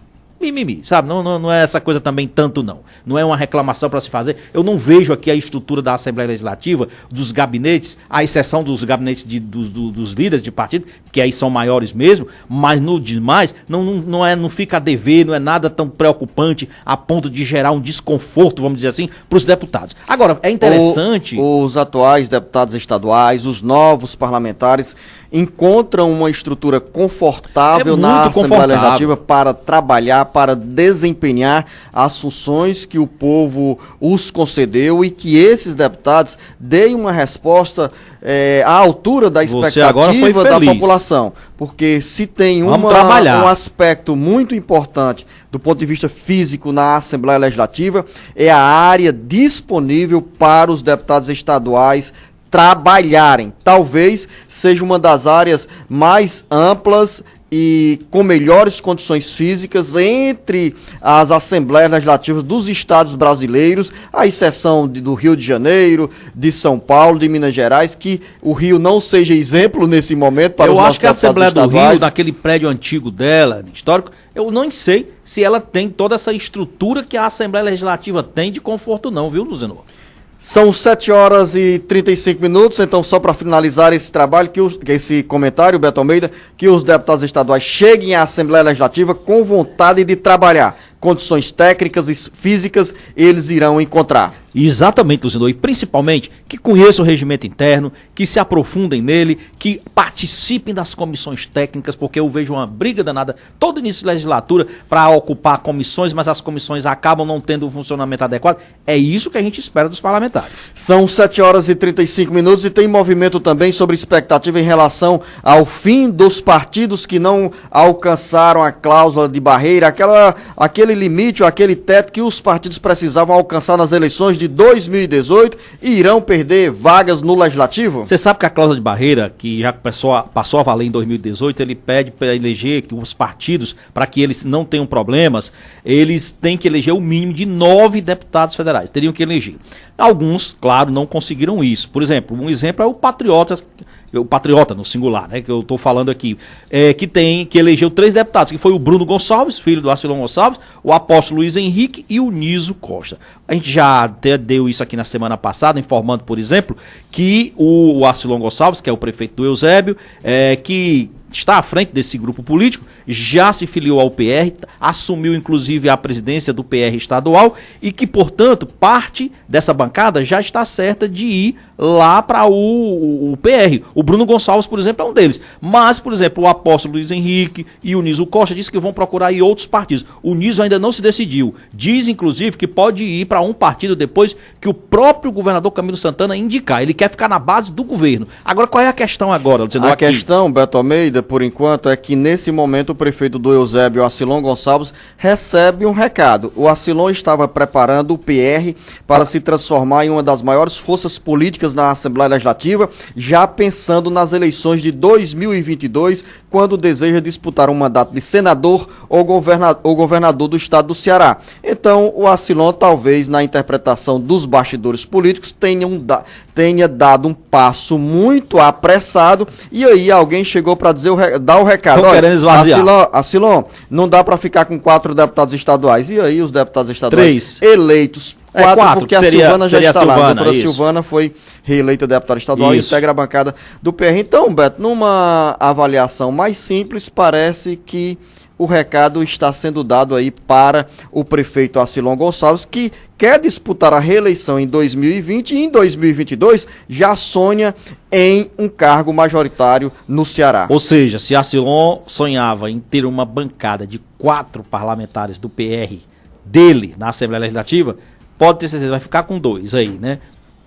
sabe? Não é essa coisa também tanto não. Não é uma reclamação para se fazer. Eu não vejo aqui a estrutura da Assembleia Legislativa, dos gabinetes, à exceção dos gabinetes dos líderes de partido, que aí são maiores mesmo, mas no demais não fica a dever, não é nada tão preocupante a ponto de gerar um desconforto, vamos dizer assim, para os deputados. Agora, é interessante... Os atuais deputados estaduais, os novos parlamentares, encontram uma estrutura confortável na Assembleia Legislativa para trabalhar, para desempenhar as funções que o povo os concedeu e que esses deputados deem uma resposta à altura da expectativa da população. Porque se tem um aspecto muito importante do ponto de vista físico na Assembleia Legislativa, é a área disponível para os deputados estaduais trabalharem. Talvez seja uma das áreas mais amplas e com melhores condições físicas entre as Assembleias Legislativas dos estados brasileiros, à exceção do Rio de Janeiro, de São Paulo, de Minas Gerais, que o Rio não seja exemplo nesse momento para os nossos deputados estaduais. Eu acho que a Assembleia do Rio, naquele prédio antigo dela, histórico, eu não sei se ela tem toda essa estrutura que a Assembleia Legislativa tem de conforto não, viu, Luzenor? São 7h35, então só para finalizar esse trabalho, esse comentário, Beto Almeida, que os deputados estaduais cheguem à Assembleia Legislativa com vontade de trabalhar. Condições técnicas e físicas eles irão encontrar. Exatamente, Luzinor, e principalmente que conheçam o regimento interno, que se aprofundem nele, que participem das comissões técnicas, porque eu vejo uma briga danada todo início de legislatura para ocupar comissões, mas as comissões acabam não tendo um funcionamento adequado. É isso que a gente espera dos parlamentares. São 7h35 e tem movimento também sobre expectativa em relação ao fim dos partidos que não alcançaram a cláusula de barreira, aquele limite ou aquele teto que os partidos precisavam alcançar nas eleições de 2018 e irão perder vagas no Legislativo? Você sabe que a cláusula de barreira, que já passou a valer em 2018, ele pede para eleger que os partidos, para que eles não tenham problemas, eles têm que eleger o mínimo de 9 deputados federais, teriam que eleger. Alguns, claro, não conseguiram isso. Por exemplo, um exemplo é o Patriota no singular, né, que eu estou falando aqui, que elegeu 3 deputados, que foi o Bruno Gonçalves, filho do Arcilon Gonçalves, o apóstolo Luiz Henrique e o Niso Costa. A gente já até deu isso aqui na semana passada, informando, por exemplo, que o Arcilon Gonçalves, que é o prefeito do Eusébio, que está à frente desse grupo político, já se filiou ao PR, assumiu inclusive a presidência do PR estadual e que, portanto, parte dessa bancada já está certa de ir lá para o PR. O Bruno Gonçalves, por exemplo, é um deles. Mas, por exemplo, o apóstolo Luiz Henrique e o Niso Costa disse que vão procurar ir outros partidos. O Niso ainda não se decidiu. Diz, inclusive, que pode ir para um partido depois que o próprio governador Camilo Santana indicar. Ele quer ficar na base do governo. Agora, qual é a questão agora? A questão, Beto Almeida, por enquanto, é que nesse momento o prefeito do Eusébio, Arcilon Gonçalves, recebe um recado. O Arcilon estava preparando o PR para se transformar em uma das maiores forças políticas na Assembleia Legislativa, já pensando nas eleições de 2022, quando deseja disputar um mandato de senador ou governador do estado do Ceará. Então, o Arcilon, talvez, na interpretação dos bastidores políticos, tenha dado um passo muito apressado, e aí alguém chegou para dar o recado. Olha, Arcilon, não dá para ficar com 4 deputados estaduais. E aí os deputados estaduais 3 eleitos, 4 porque a Silvana já está lá. A doutora Silvana foi reeleita deputada estadual e integra a bancada do PR. Então, Beto, numa avaliação mais simples, parece que o recado está sendo dado aí para o prefeito Arcilon Gonçalves, que quer disputar a reeleição em 2020 e em 2022 já sonha em um cargo majoritário no Ceará. Ou seja, se Arcilon sonhava em ter uma bancada de 4 parlamentares do PR dele na Assembleia Legislativa, pode ter certeza, vai ficar com 2 aí, né?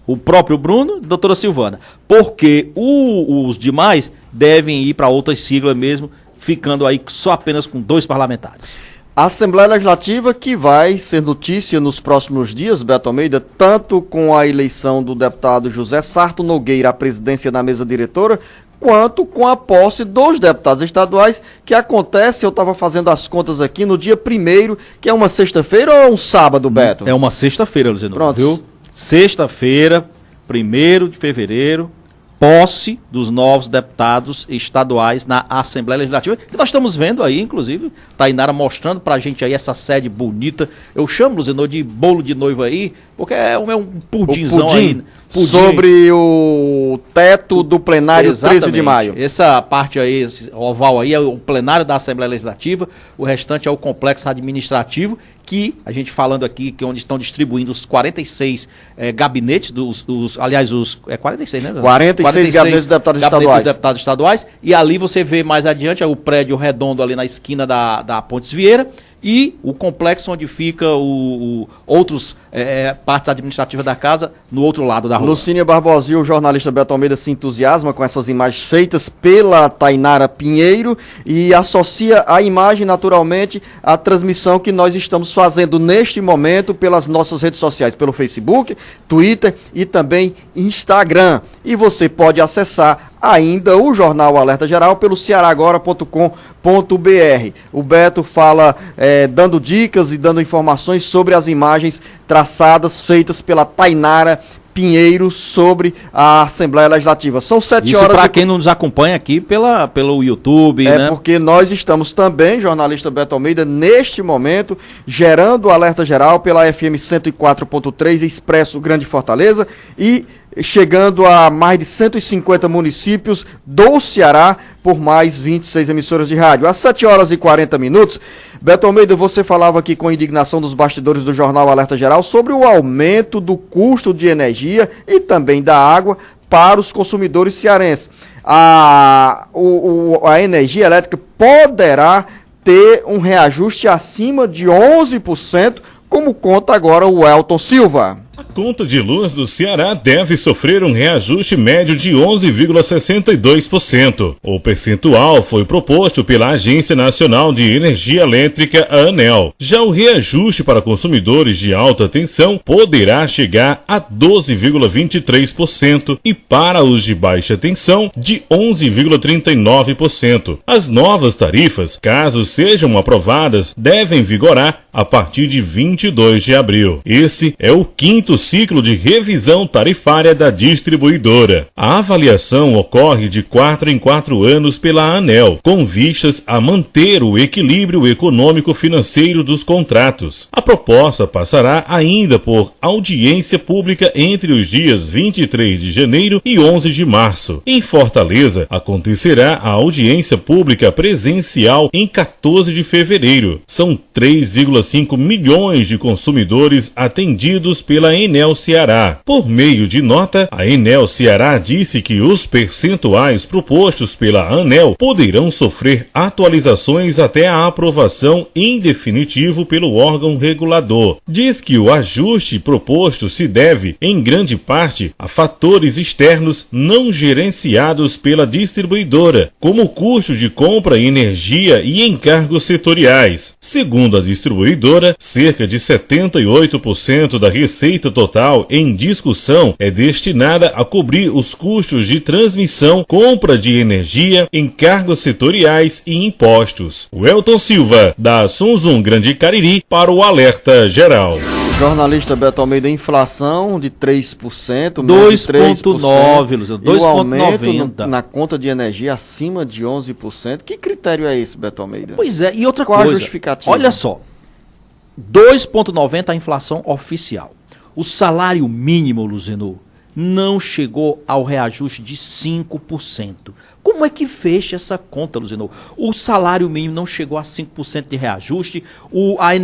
O próprio Bruno e a doutora Silvana. Porque os demais devem ir para outras siglas mesmo, ficando aí só apenas com 2 parlamentares. A Assembleia Legislativa que vai ser notícia nos próximos dias, Beto Almeida, tanto com a eleição do deputado José Sarto Nogueira à presidência da mesa diretora, quanto com a posse dos deputados estaduais, que acontece, eu estava fazendo as contas aqui, no dia 1º, que é uma sexta-feira ou é um sábado, Beto? É uma sexta-feira, Luciano. Pronto. Viu? Sexta-feira, 1º de fevereiro, posse dos novos deputados estaduais na Assembleia Legislativa, que nós estamos vendo aí, inclusive, Tainara mostrando pra gente aí essa sede bonita. Eu chamo, Luzenor, de bolo de noiva aí, porque é um pudinzão aí. Pudim. Sobre o teto do plenário. Exatamente. 13 de maio. Essa parte aí, esse oval aí, é o plenário da Assembleia Legislativa, o restante é o complexo administrativo, que a gente falando aqui, que onde estão distribuindo os 46 gabinetes, aliás, os 46, né? 46 gabinetes de deputados estaduais. E ali você vê mais adiante o prédio redondo ali na esquina da Pontes Vieira e o complexo onde fica outros partes administrativas da casa no outro lado da rua. Lucínia Barbosa e o jornalista Beto Almeida se entusiasma com essas imagens feitas pela Tainara Pinheiro e associa a imagem naturalmente à transmissão que nós estamos fazendo neste momento pelas nossas redes sociais, pelo Facebook, Twitter e também Instagram. E você pode acessar ainda o Jornal Alerta Geral pelo cearagora.com.br. O Beto fala dando dicas e dando informações sobre as imagens traçadas, feitas pela Tainara Pinheiro sobre a Assembleia Legislativa. São 7 horas... Isso para quem não nos acompanha aqui pelo YouTube, né? Porque nós estamos também, jornalista Beto Almeida, neste momento, gerando o Alerta Geral pela FM 104.3 Expresso Grande Fortaleza e chegando a mais de 150 municípios do Ceará por mais 26 emissoras de rádio. Às 7 horas e 40 minutos, Beto Almeida, você falava aqui com indignação dos bastidores do Jornal Alerta Geral sobre o aumento do custo de energia e também da água para os consumidores cearenses. A energia elétrica poderá ter um reajuste acima de 11%, como conta agora o Elton Silva. A conta de luz do Ceará deve sofrer um reajuste médio de 11,62%. O percentual foi proposto pela Agência Nacional de Energia Elétrica, a ANEEL. Já o reajuste para consumidores de alta tensão poderá chegar a 12,23% e para os de baixa tensão, de 11,39%. As novas tarifas, caso sejam aprovadas, devem vigorar a partir de 22 de abril. Esse é o quinto ciclo de revisão tarifária da distribuidora. A avaliação ocorre de 4 em 4 anos pela ANEEL, com vistas a manter o equilíbrio econômico-financeiro dos contratos. A proposta passará ainda por audiência pública entre os dias 23 de janeiro e 11 de março. Em Fortaleza, acontecerá a audiência pública presencial em 14 de fevereiro. São 3,5 milhões de consumidores atendidos pela Enel Ceará. Por meio de nota, a Enel Ceará disse que os percentuais propostos pela ANEEL poderão sofrer atualizações até a aprovação em definitivo pelo órgão regulador. Diz que o ajuste proposto se deve, em grande parte, a fatores externos não gerenciados pela distribuidora, como o custo de compra, energia e encargos setoriais. Segundo a distribuidora, cerca de 78% da receita total em discussão é destinada a cobrir os custos de transmissão, compra de energia, encargos setoriais e impostos. O Elton Silva, da Sunzum Grande Cariri, para o Alerta Geral. Jornalista Beto Almeida, inflação de 3%, 2,9%, Luciano, 2,90% na conta de energia acima de 11%. Que critério é esse, Beto Almeida? Pois é, e outra Qual coisa, a justificativa? Olha só, 2,90% a inflação oficial. O salário mínimo, Luciano, não chegou ao reajuste de 5%. Como é que fecha essa conta, Luciano? O salário mínimo não chegou a 5% de reajuste, a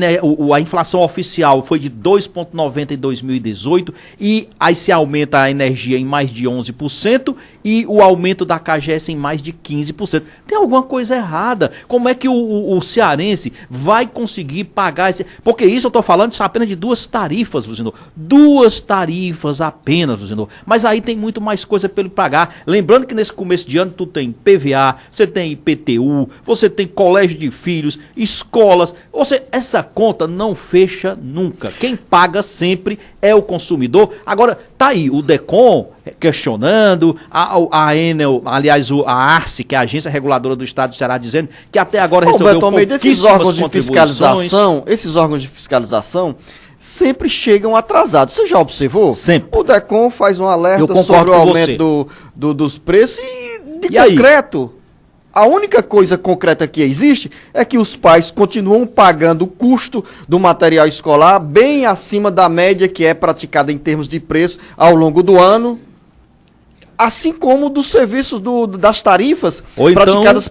inflação oficial foi de 2,90% em 2018, e aí se aumenta a energia em mais de 11% e o aumento da CAGES em mais de 15%. Tem alguma coisa errada. Como é que o cearense vai conseguir pagar esse... Porque isso eu estou falando apenas de 2 tarifas, Luciano. 2 tarifas apenas, Luciano. Mas aí tem muito mais coisa para ele pagar. Lembrando que nesse começo de ano tu tem PVA, você tem IPTU, você tem colégio de filhos, escolas. Ou seja, essa conta não fecha nunca. Quem paga sempre é o consumidor. Agora, tá aí o DECOM questionando, a Enel, aliás, a ARCE, que é a Agência Reguladora do Estado do Ceará, dizendo que até agora recebeu pouquíssimas contribuições. Esses órgãos de fiscalização sempre chegam atrasados. Você já observou? Sempre. O DECOM faz um alerta sobre o aumento dos preços e concreto. A única coisa concreta que existe é que os pais continuam pagando o custo do material escolar bem acima da média que é praticada em termos de preço ao longo do ano. assim como dos serviços das tarifas Ou praticadas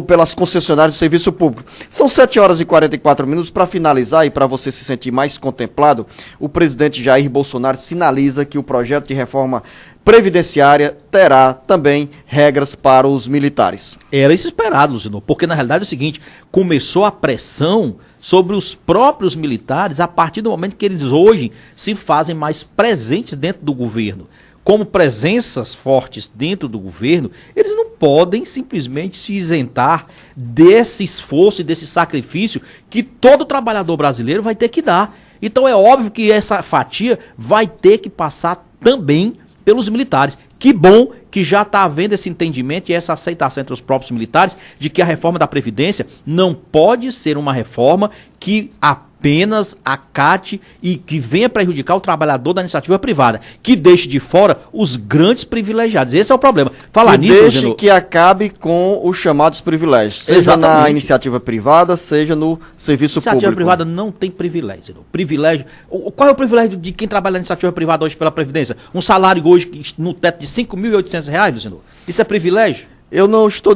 pelas concessionárias de serviço público. São 7 horas e 44 minutos. Para finalizar e para você se sentir mais contemplado, o presidente Jair Bolsonaro sinaliza que o projeto de reforma previdenciária terá também regras para os militares. Era isso esperado, Luciano, porque na realidade é o seguinte, começou a pressão sobre os próprios militares a partir do momento que eles hoje se fazem mais presentes dentro do governo. Como presenças fortes dentro do governo, eles não podem simplesmente se isentar desse esforço e desse sacrifício que todo trabalhador brasileiro vai ter que dar. Então é óbvio que essa fatia vai ter que passar também pelos militares. Que bom que já está havendo esse entendimento e essa aceitação entre os próprios militares de que a reforma da Previdência não pode ser uma reforma que apenas acate e que venha prejudicar o trabalhador da iniciativa privada, que deixe de fora os grandes privilegiados. Esse é o problema. Falar nisso, deixe que acabe com os chamados privilégios, seja Exatamente. Na iniciativa privada, seja no serviço público. A iniciativa privada não tem privilégio. Privilégio. Qual é o privilégio de quem trabalha na iniciativa privada hoje pela Previdência? Um salário hoje no teto de R$ 5.800, Luciano? Isso é privilégio? Eu não estou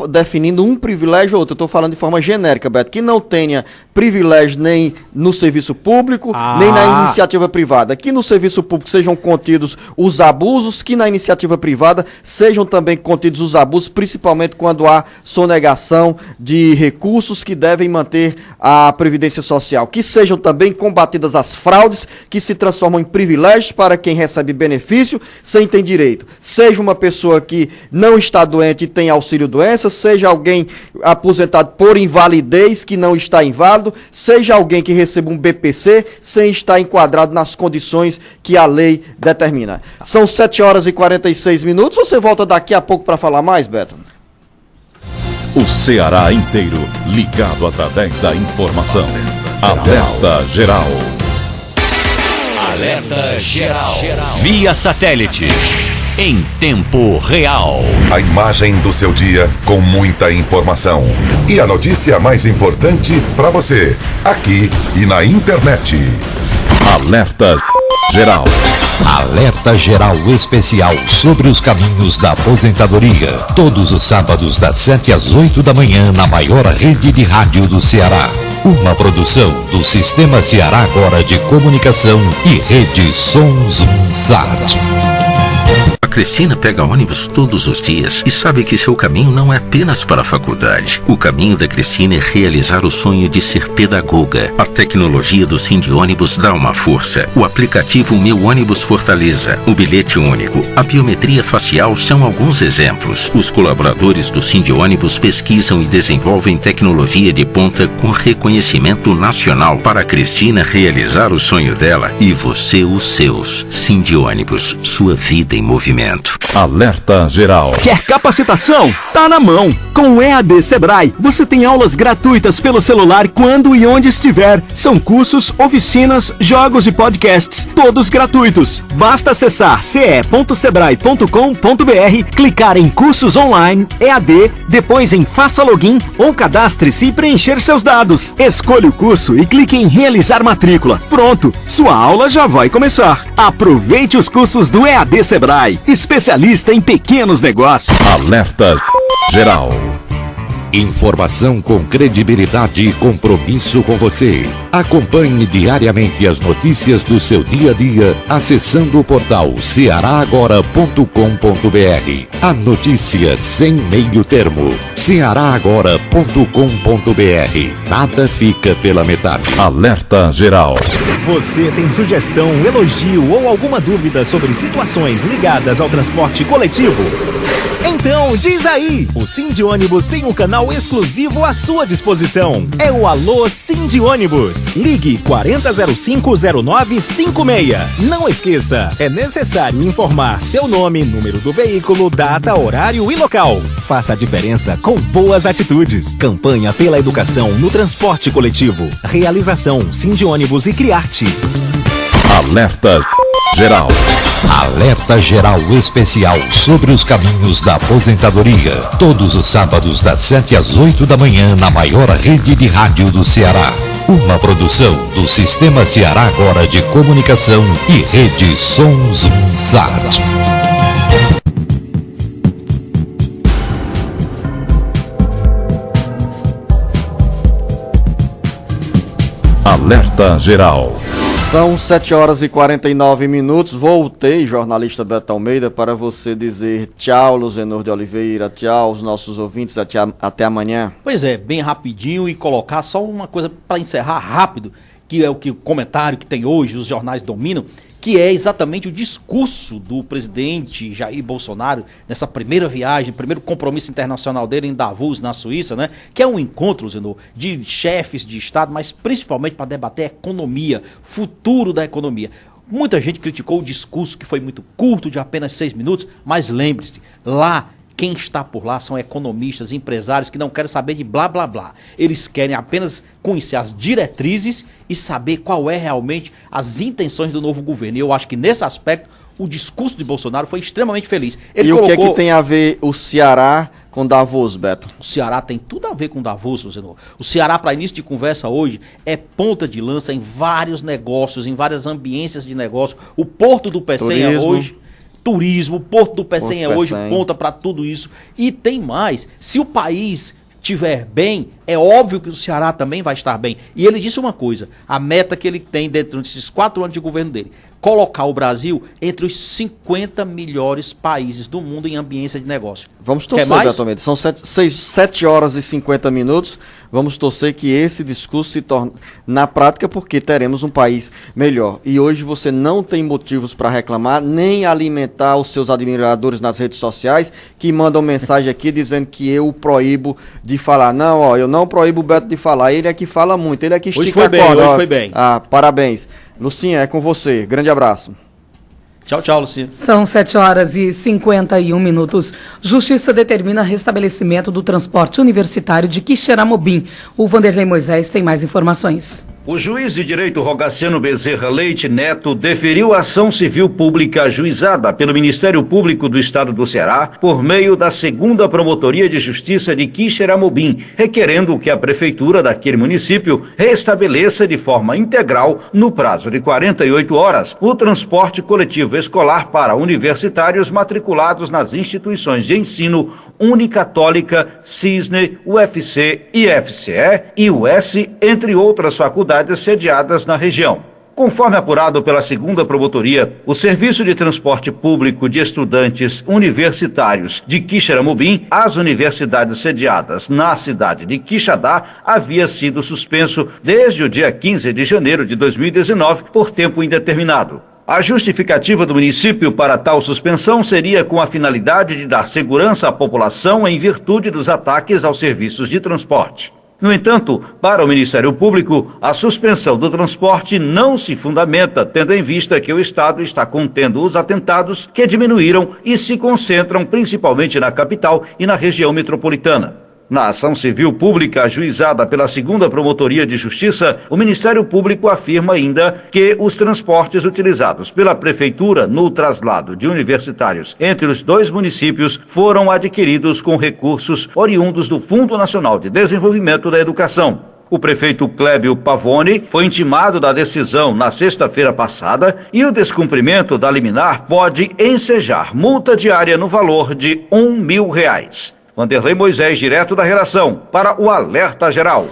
definindo um privilégio ou outro, eu estou falando de forma genérica, Beto, que não tenha privilégio nem no serviço público, nem na iniciativa privada. Que no serviço público sejam contidos os abusos, que na iniciativa privada sejam também contidos os abusos, principalmente quando há sonegação de recursos que devem manter a Previdência Social. Que sejam também combatidas as fraudes, que se transformam em privilégios para quem recebe benefício sem ter direito. Seja uma pessoa que não está doente e tem auxílio-doença, seja alguém aposentado por invalidez que não está inválido, seja alguém que receba um BPC sem estar enquadrado nas condições que a lei determina. São 7 horas e 46 minutos. Você volta daqui a pouco para falar mais, Beto? O Ceará inteiro ligado através da informação. Alerta Geral. Alerta Geral. Via satélite. Em tempo real. A imagem do seu dia com muita informação. E a notícia mais importante para você, aqui e na internet. Alerta Geral. Alerta Geral Especial sobre os caminhos da aposentadoria. Todos os sábados das 7 às 8 da manhã na maior rede de rádio do Ceará. Uma produção do Sistema Ceará Agora de Comunicação e Rede Sons Sat. A Cristina pega ônibus todos os dias e sabe que seu caminho não é apenas para a faculdade. O caminho da Cristina é realizar o sonho de ser pedagoga. A tecnologia do Sindônibus dá uma força. O aplicativo Meu Ônibus Fortaleza, o bilhete único, a biometria facial são alguns exemplos. Os colaboradores do Sindônibus pesquisam e desenvolvem tecnologia de ponta com reconhecimento nacional para a Cristina realizar o sonho dela e você os seus. Sindônibus, sua vida em movimento. Alerta Geral. Quer capacitação? Tá na mão. Com o EAD Sebrae, você tem aulas gratuitas pelo celular quando e onde estiver. São cursos, oficinas, jogos e podcasts, todos gratuitos. Basta acessar ce.sebrae.com.br, clicar em cursos online, EAD, depois em faça login ou cadastre-se e preencher seus dados. Escolha o curso e clique em realizar matrícula. Pronto, sua aula já vai começar. Aproveite os cursos do EAD Sebrae, especialista em pequenos negócios. Alerta Geral. Informação com credibilidade e compromisso com você. Acompanhe diariamente as notícias do seu dia a dia acessando o portal cearagora.com.br. A notícia sem meio termo. cearagora.com.br. Nada fica pela metade. Alerta Geral. Você tem sugestão, elogio ou alguma dúvida sobre situações ligadas ao transporte coletivo? Então diz aí! O Sindônibus tem um canal exclusivo à sua disposição. É o Alô Sindônibus. Ligue 40050956. Não esqueça, é necessário informar seu nome, número do veículo, data, horário e local. Faça a diferença com boas atitudes. Campanha pela educação no transporte coletivo. Realização Sindônibus e Criarte. Alerta Geral. Alerta Geral Especial sobre os caminhos da aposentadoria. Todos os sábados das 7 às 8 da manhã na maior rede de rádio do Ceará. Uma produção do Sistema Ceará Agora de Comunicação e Rede Sons Sat. Alerta Geral. São 7 horas e 49 minutos. Voltei, jornalista Beto Almeida, para você dizer tchau, Luzenor de Oliveira, tchau aos nossos ouvintes, até amanhã. Pois é, bem rapidinho, e colocar só uma coisa para encerrar rápido, que é o comentário que tem hoje, os jornais dominam, que é exatamente o discurso do presidente Jair Bolsonaro nessa primeira viagem, primeiro compromisso internacional dele em Davos, na Suíça, né? Que é um encontro, Zenor, de chefes de Estado, mas principalmente para debater a economia, futuro da economia. Muita gente criticou o discurso, que foi muito curto, de apenas 6 minutos, mas lembre-se, lá quem está por lá são economistas, empresários que não querem saber de blá blá blá. Eles querem apenas conhecer as diretrizes e saber qual é realmente as intenções do novo governo. E eu acho que nesse aspecto o discurso de Bolsonaro foi extremamente feliz. Ele colocou... o que é que tem a ver o Ceará com Davos, Beto? O Ceará tem tudo a ver com Davos, Luzenor. O Ceará, para início de conversa hoje, é ponta de lança em vários negócios, em várias ambiências de negócio. O Porto do Pecém é hoje... Turismo, Porto do Pecém é hoje ponta para tudo isso. E tem mais, se o país estiver bem, é óbvio que o Ceará também vai estar bem. E ele disse uma coisa, a meta que ele tem dentro desses 4 anos de governo dele, colocar o Brasil entre os 50 melhores países do mundo em ambiência de negócio. Vamos torcer, Beto Almeida. São 7 horas e 50 minutos. Vamos torcer que esse discurso se torne na prática, porque teremos um país melhor. E hoje você não tem motivos para reclamar, nem alimentar os seus admiradores nas redes sociais, que mandam mensagem aqui dizendo que eu proíbo de falar. Não, ó, eu não proíbo o Beto de falar. Ele é que fala muito, ele é que estica a corda. Hoje foi bem. Ah, parabéns. Lucinha, é com você. Grande abraço. Tchau, tchau, Lucinha. São 7 horas e 51 minutos. Justiça determina restabelecimento do transporte universitário de Quixeramobim. O Vanderlei Moisés tem mais informações. O juiz de direito Rogaciano Bezerra Leite Neto deferiu ação civil pública ajuizada pelo Ministério Público do Estado do Ceará por meio da 2ª Promotoria de Justiça de Quixeramobim, requerendo que a prefeitura daquele município restabeleça de forma integral, no prazo de 48 horas, o transporte coletivo escolar para universitários matriculados nas instituições de ensino Unicatólica, Cisne, UFC, IFCE e US, entre outras faculdades sediadas na região. Conforme apurado pela 2ª Promotoria, o Serviço de Transporte Público de Estudantes Universitários de Quixeramobim às universidades sediadas na cidade de Quixadá havia sido suspenso desde o dia 15 de janeiro de 2019 por tempo indeterminado. A justificativa do município para tal suspensão seria com a finalidade de dar segurança à população em virtude dos ataques aos serviços de transporte. No entanto, para o Ministério Público, a suspensão do transporte não se fundamenta, tendo em vista que o Estado está contendo os atentados que diminuíram e se concentram principalmente na capital e na região metropolitana. Na ação civil pública ajuizada pela 2ª Promotoria de Justiça, o Ministério Público afirma ainda que os transportes utilizados pela Prefeitura no traslado de universitários entre os 2 municípios foram adquiridos com recursos oriundos do Fundo Nacional de Desenvolvimento da Educação. O prefeito Clébio Pavone foi intimado da decisão na sexta-feira passada e o descumprimento da liminar pode ensejar multa diária no valor de R$1.000. Vanderlei Moisés, direto da redação, para o Alerta Geral.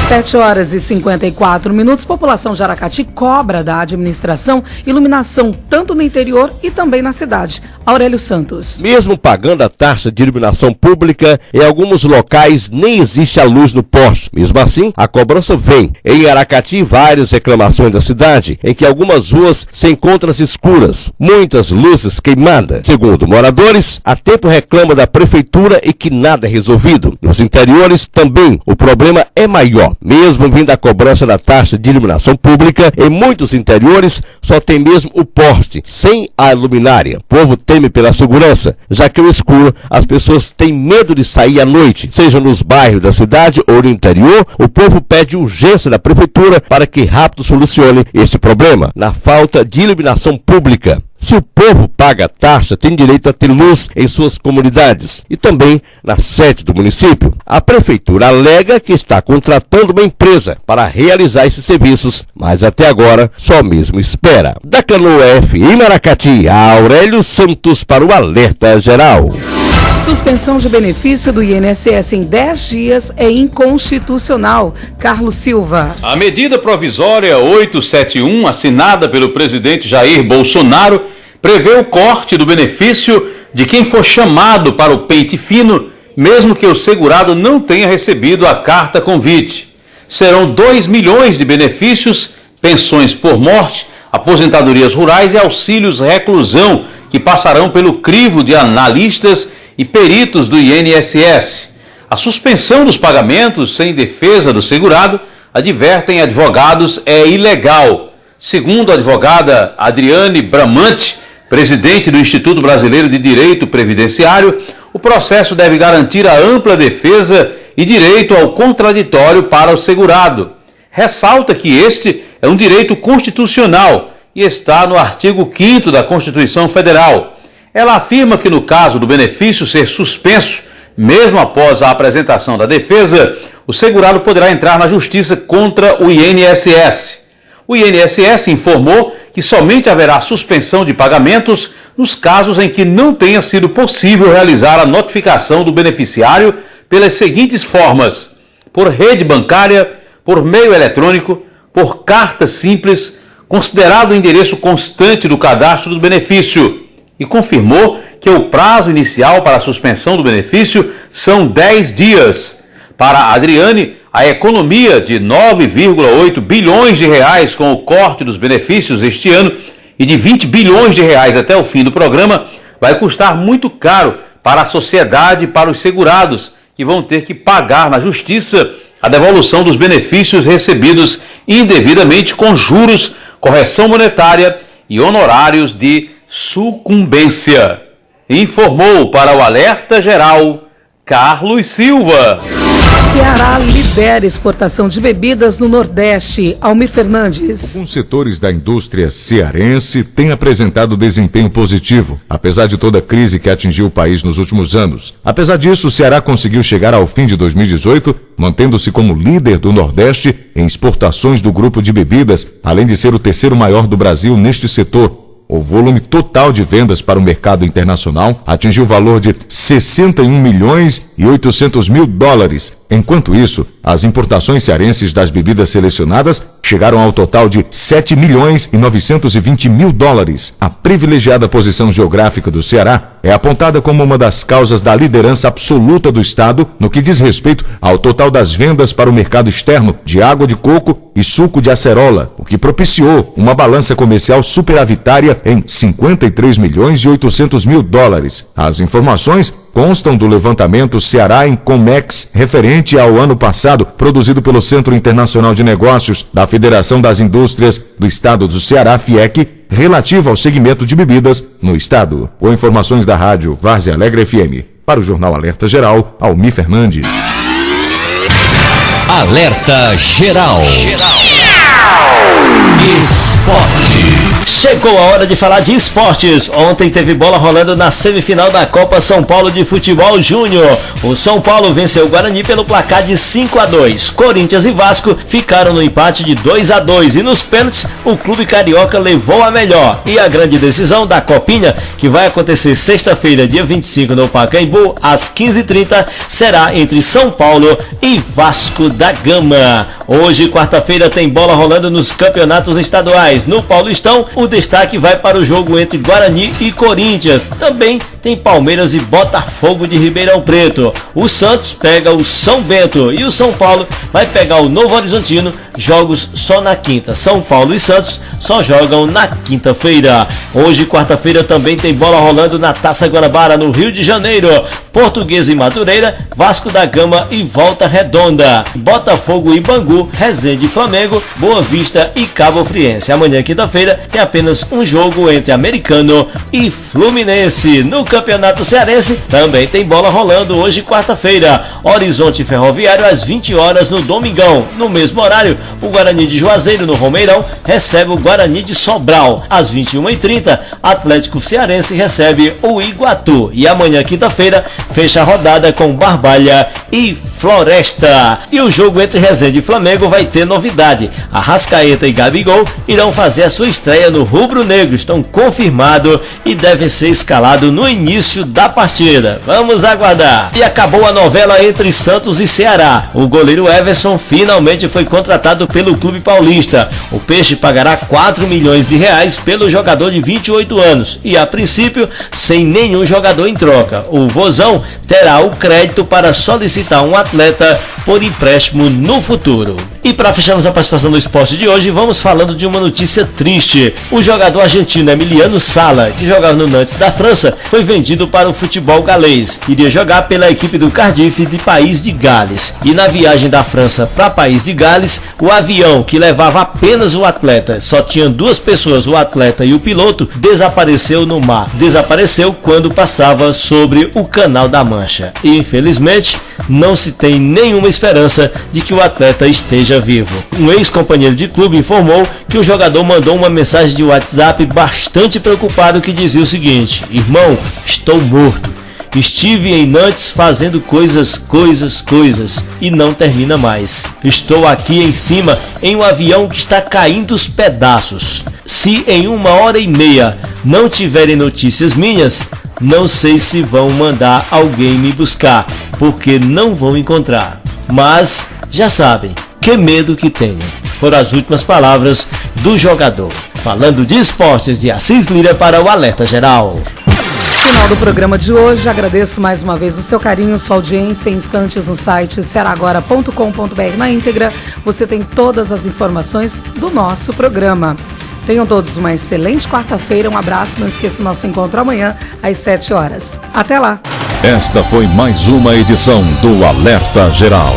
7 horas e 54 minutos. População de Aracati cobra da administração iluminação tanto no interior e também na cidade. Aurélio Santos. Mesmo pagando a taxa de iluminação pública, em alguns locais nem existe a luz no poste. Mesmo assim, a cobrança vem. Em Aracati, várias reclamações da cidade, em que algumas ruas se encontram escuras, muitas luzes queimadas. Segundo moradores, há tempo reclamam da prefeitura e que nada é resolvido. Nos interiores também o problema é maior. Mesmo vindo a cobrança da taxa de iluminação pública, em muitos interiores só tem mesmo o poste, sem a luminária. O povo teme pela segurança, já que no escuro as pessoas têm medo de sair à noite, seja nos bairros da cidade ou no interior. O povo pede urgência da prefeitura para que rápido solucione este problema, na falta de iluminação pública. Se o povo paga a taxa, tem direito a ter luz em suas comunidades e também na sede do município. A prefeitura alega que está contratando uma empresa para realizar esses serviços, mas até agora só mesmo espera. Da Canoa F em Maracati, Aurélio Santos para o Alerta Geral. Suspensão de benefício do INSS em 10 dias é inconstitucional. Carlos Silva. A medida provisória 871, assinada pelo presidente Jair Bolsonaro, prevê o corte do benefício de quem for chamado para o pente fino, mesmo que o segurado não tenha recebido a carta convite. Serão 2 milhões de benefícios, pensões por morte, aposentadorias rurais e auxílios reclusão, que passarão pelo crivo de analistas e peritos do INSS. A suspensão dos pagamentos sem defesa do segurado, advertem advogados, é ilegal. Segundo a advogada Adriane Bramante, presidente do Instituto Brasileiro de Direito Previdenciário, o processo deve garantir a ampla defesa e direito ao contraditório para o segurado. Ressalta que este é um direito constitucional e está no artigo 5º da Constituição Federal. Ela afirma que no caso do benefício ser suspenso, mesmo após a apresentação da defesa, o segurado poderá entrar na justiça contra o INSS. O INSS informou que somente haverá suspensão de pagamentos nos casos em que não tenha sido possível realizar a notificação do beneficiário pelas seguintes formas: por rede bancária, por meio eletrônico, por carta simples, considerado o endereço constante do cadastro do benefício, e confirmou que o prazo inicial para a suspensão do benefício são 10 dias. Para a Adriane, a economia de 9,8 bilhões de reais com o corte dos benefícios este ano e de 20 bilhões de reais até o fim do programa vai custar muito caro para a sociedade e para os segurados, que vão ter que pagar na justiça a devolução dos benefícios recebidos indevidamente com juros, correção monetária e honorários de sucumbência. Informou para o Alerta Geral Carlos Silva. Ceará lidera exportação de bebidas no Nordeste. Almir Fernandes. Alguns setores da indústria cearense têm apresentado desempenho positivo, apesar de toda a crise que atingiu o país nos últimos anos. Apesar disso, o Ceará conseguiu chegar ao fim de 2018, mantendo-se como líder do Nordeste em exportações do grupo de bebidas, além de ser o terceiro maior do Brasil neste setor. O volume total de vendas para o mercado internacional atingiu o valor de 61 milhões e 800 mil dólares. Enquanto isso, as importações cearenses das bebidas selecionadas chegaram ao total de 7 milhões e 920 mil dólares. A privilegiada posição geográfica do Ceará é apontada como uma das causas da liderança absoluta do estado no que diz respeito ao total das vendas para o mercado externo de água de coco e suco de acerola, o que propiciou uma balança comercial superavitária em 53 milhões e 800 mil dólares. As informações constam do levantamento Ceará em Comex, referente ao ano passado, produzido pelo Centro Internacional de Negócios da Federação das Indústrias do Estado do Ceará, FIEC, relativo ao segmento de bebidas no estado. Com informações da rádio Várzea Alegre FM. Para o Jornal Alerta Geral, Almir Fernandes. Alerta Geral. Esporte. Chegou a hora de falar de esportes. Ontem teve bola rolando na semifinal da Copa São Paulo de Futebol Júnior. O São Paulo venceu o Guarani pelo placar de 5-2. Corinthians e Vasco ficaram no empate de 2-2 e nos pênaltis o clube carioca levou a melhor. E a grande decisão da Copinha, que vai acontecer sexta-feira, dia 25, no Pacaembu, às 15h30, será entre São Paulo e Vasco da Gama. Hoje, quarta-feira, tem bola rolando nos campeonatos estaduais. No Paulistão, o destaque vai para o jogo entre Guarani e Corinthians. Também tem Palmeiras e Botafogo de Ribeirão Preto. O Santos pega o São Bento e o São Paulo vai pegar o Novo Horizontino. Jogos só na quinta. São Paulo e Santos só jogam na quinta-feira. Hoje, quarta-feira, também tem bola rolando na Taça Guanabara, no Rio de Janeiro. Portuguesa e Madureira, Vasco da Gama e Volta Redonda. Botafogo e Bangu, Resende e Flamengo, Boa Vista e Cabo Friense. Amanhã, quinta-feira, tem apenas um jogo entre Americano e Fluminense. No Campeonato Cearense também tem bola rolando hoje, quarta-feira. Horizonte Ferroviário às 20 horas no Domingão. No mesmo horário, o Guarani de Juazeiro, no Romeirão, recebe o Guarani de Sobral. Às 21h30, Atlético Cearense recebe o Iguatu. E amanhã, quinta-feira, fecha a rodada com Barbalha e Floresta. E o jogo entre Resende e Flamengo vai ter novidade. Arrascaeta e Gabigol irão fazer a sua estreia no Rubro Negro. Estão confirmados e devem ser escalados no início início da partida. Vamos aguardar. E acabou a novela entre Santos e Ceará. O goleiro Everson finalmente foi contratado pelo Clube Paulista. O Peixe pagará 4 milhões de reais pelo jogador de 28 anos e, a princípio, sem nenhum jogador em troca. O Vozão terá o crédito para solicitar um atleta por empréstimo no futuro. E para fecharmos a participação do esporte de hoje, vamos falando de uma notícia triste. O jogador argentino Emiliano Sala, que jogava no Nantes da França, foi vendido para o futebol galês. Iria jogar pela equipe do Cardiff de País de Gales. E na viagem da França para País de Gales, o avião que levava apenas o atleta, só tinha 2 pessoas, o atleta e o piloto, desapareceu no mar. Desapareceu quando passava sobre o Canal da Mancha. E infelizmente, não se tem nenhuma esperança de que o atleta esteja vivo. Um ex-companheiro de clube informou que o jogador mandou uma mensagem de WhatsApp bastante preocupado que dizia o seguinte: irmão, estou morto. Estive em Nantes fazendo coisas e não termina mais. Estou aqui em cima em um avião que está caindo aos pedaços. Se em 1h30 não tiverem notícias minhas, não sei se vão mandar alguém me buscar, porque não vão encontrar. Mas já sabem, que medo que tenho. Foram as últimas palavras do jogador. Falando de esportes, de Assis Lira para o Alerta Geral. Final do programa de hoje, agradeço mais uma vez o seu carinho, sua audiência. Em instantes no site cearagora.com.br na íntegra, você tem todas as informações do nosso programa. Tenham todos uma excelente quarta-feira, um abraço, não esqueça o nosso encontro amanhã às 7 horas. Até lá! Esta foi mais uma edição do Alerta Geral.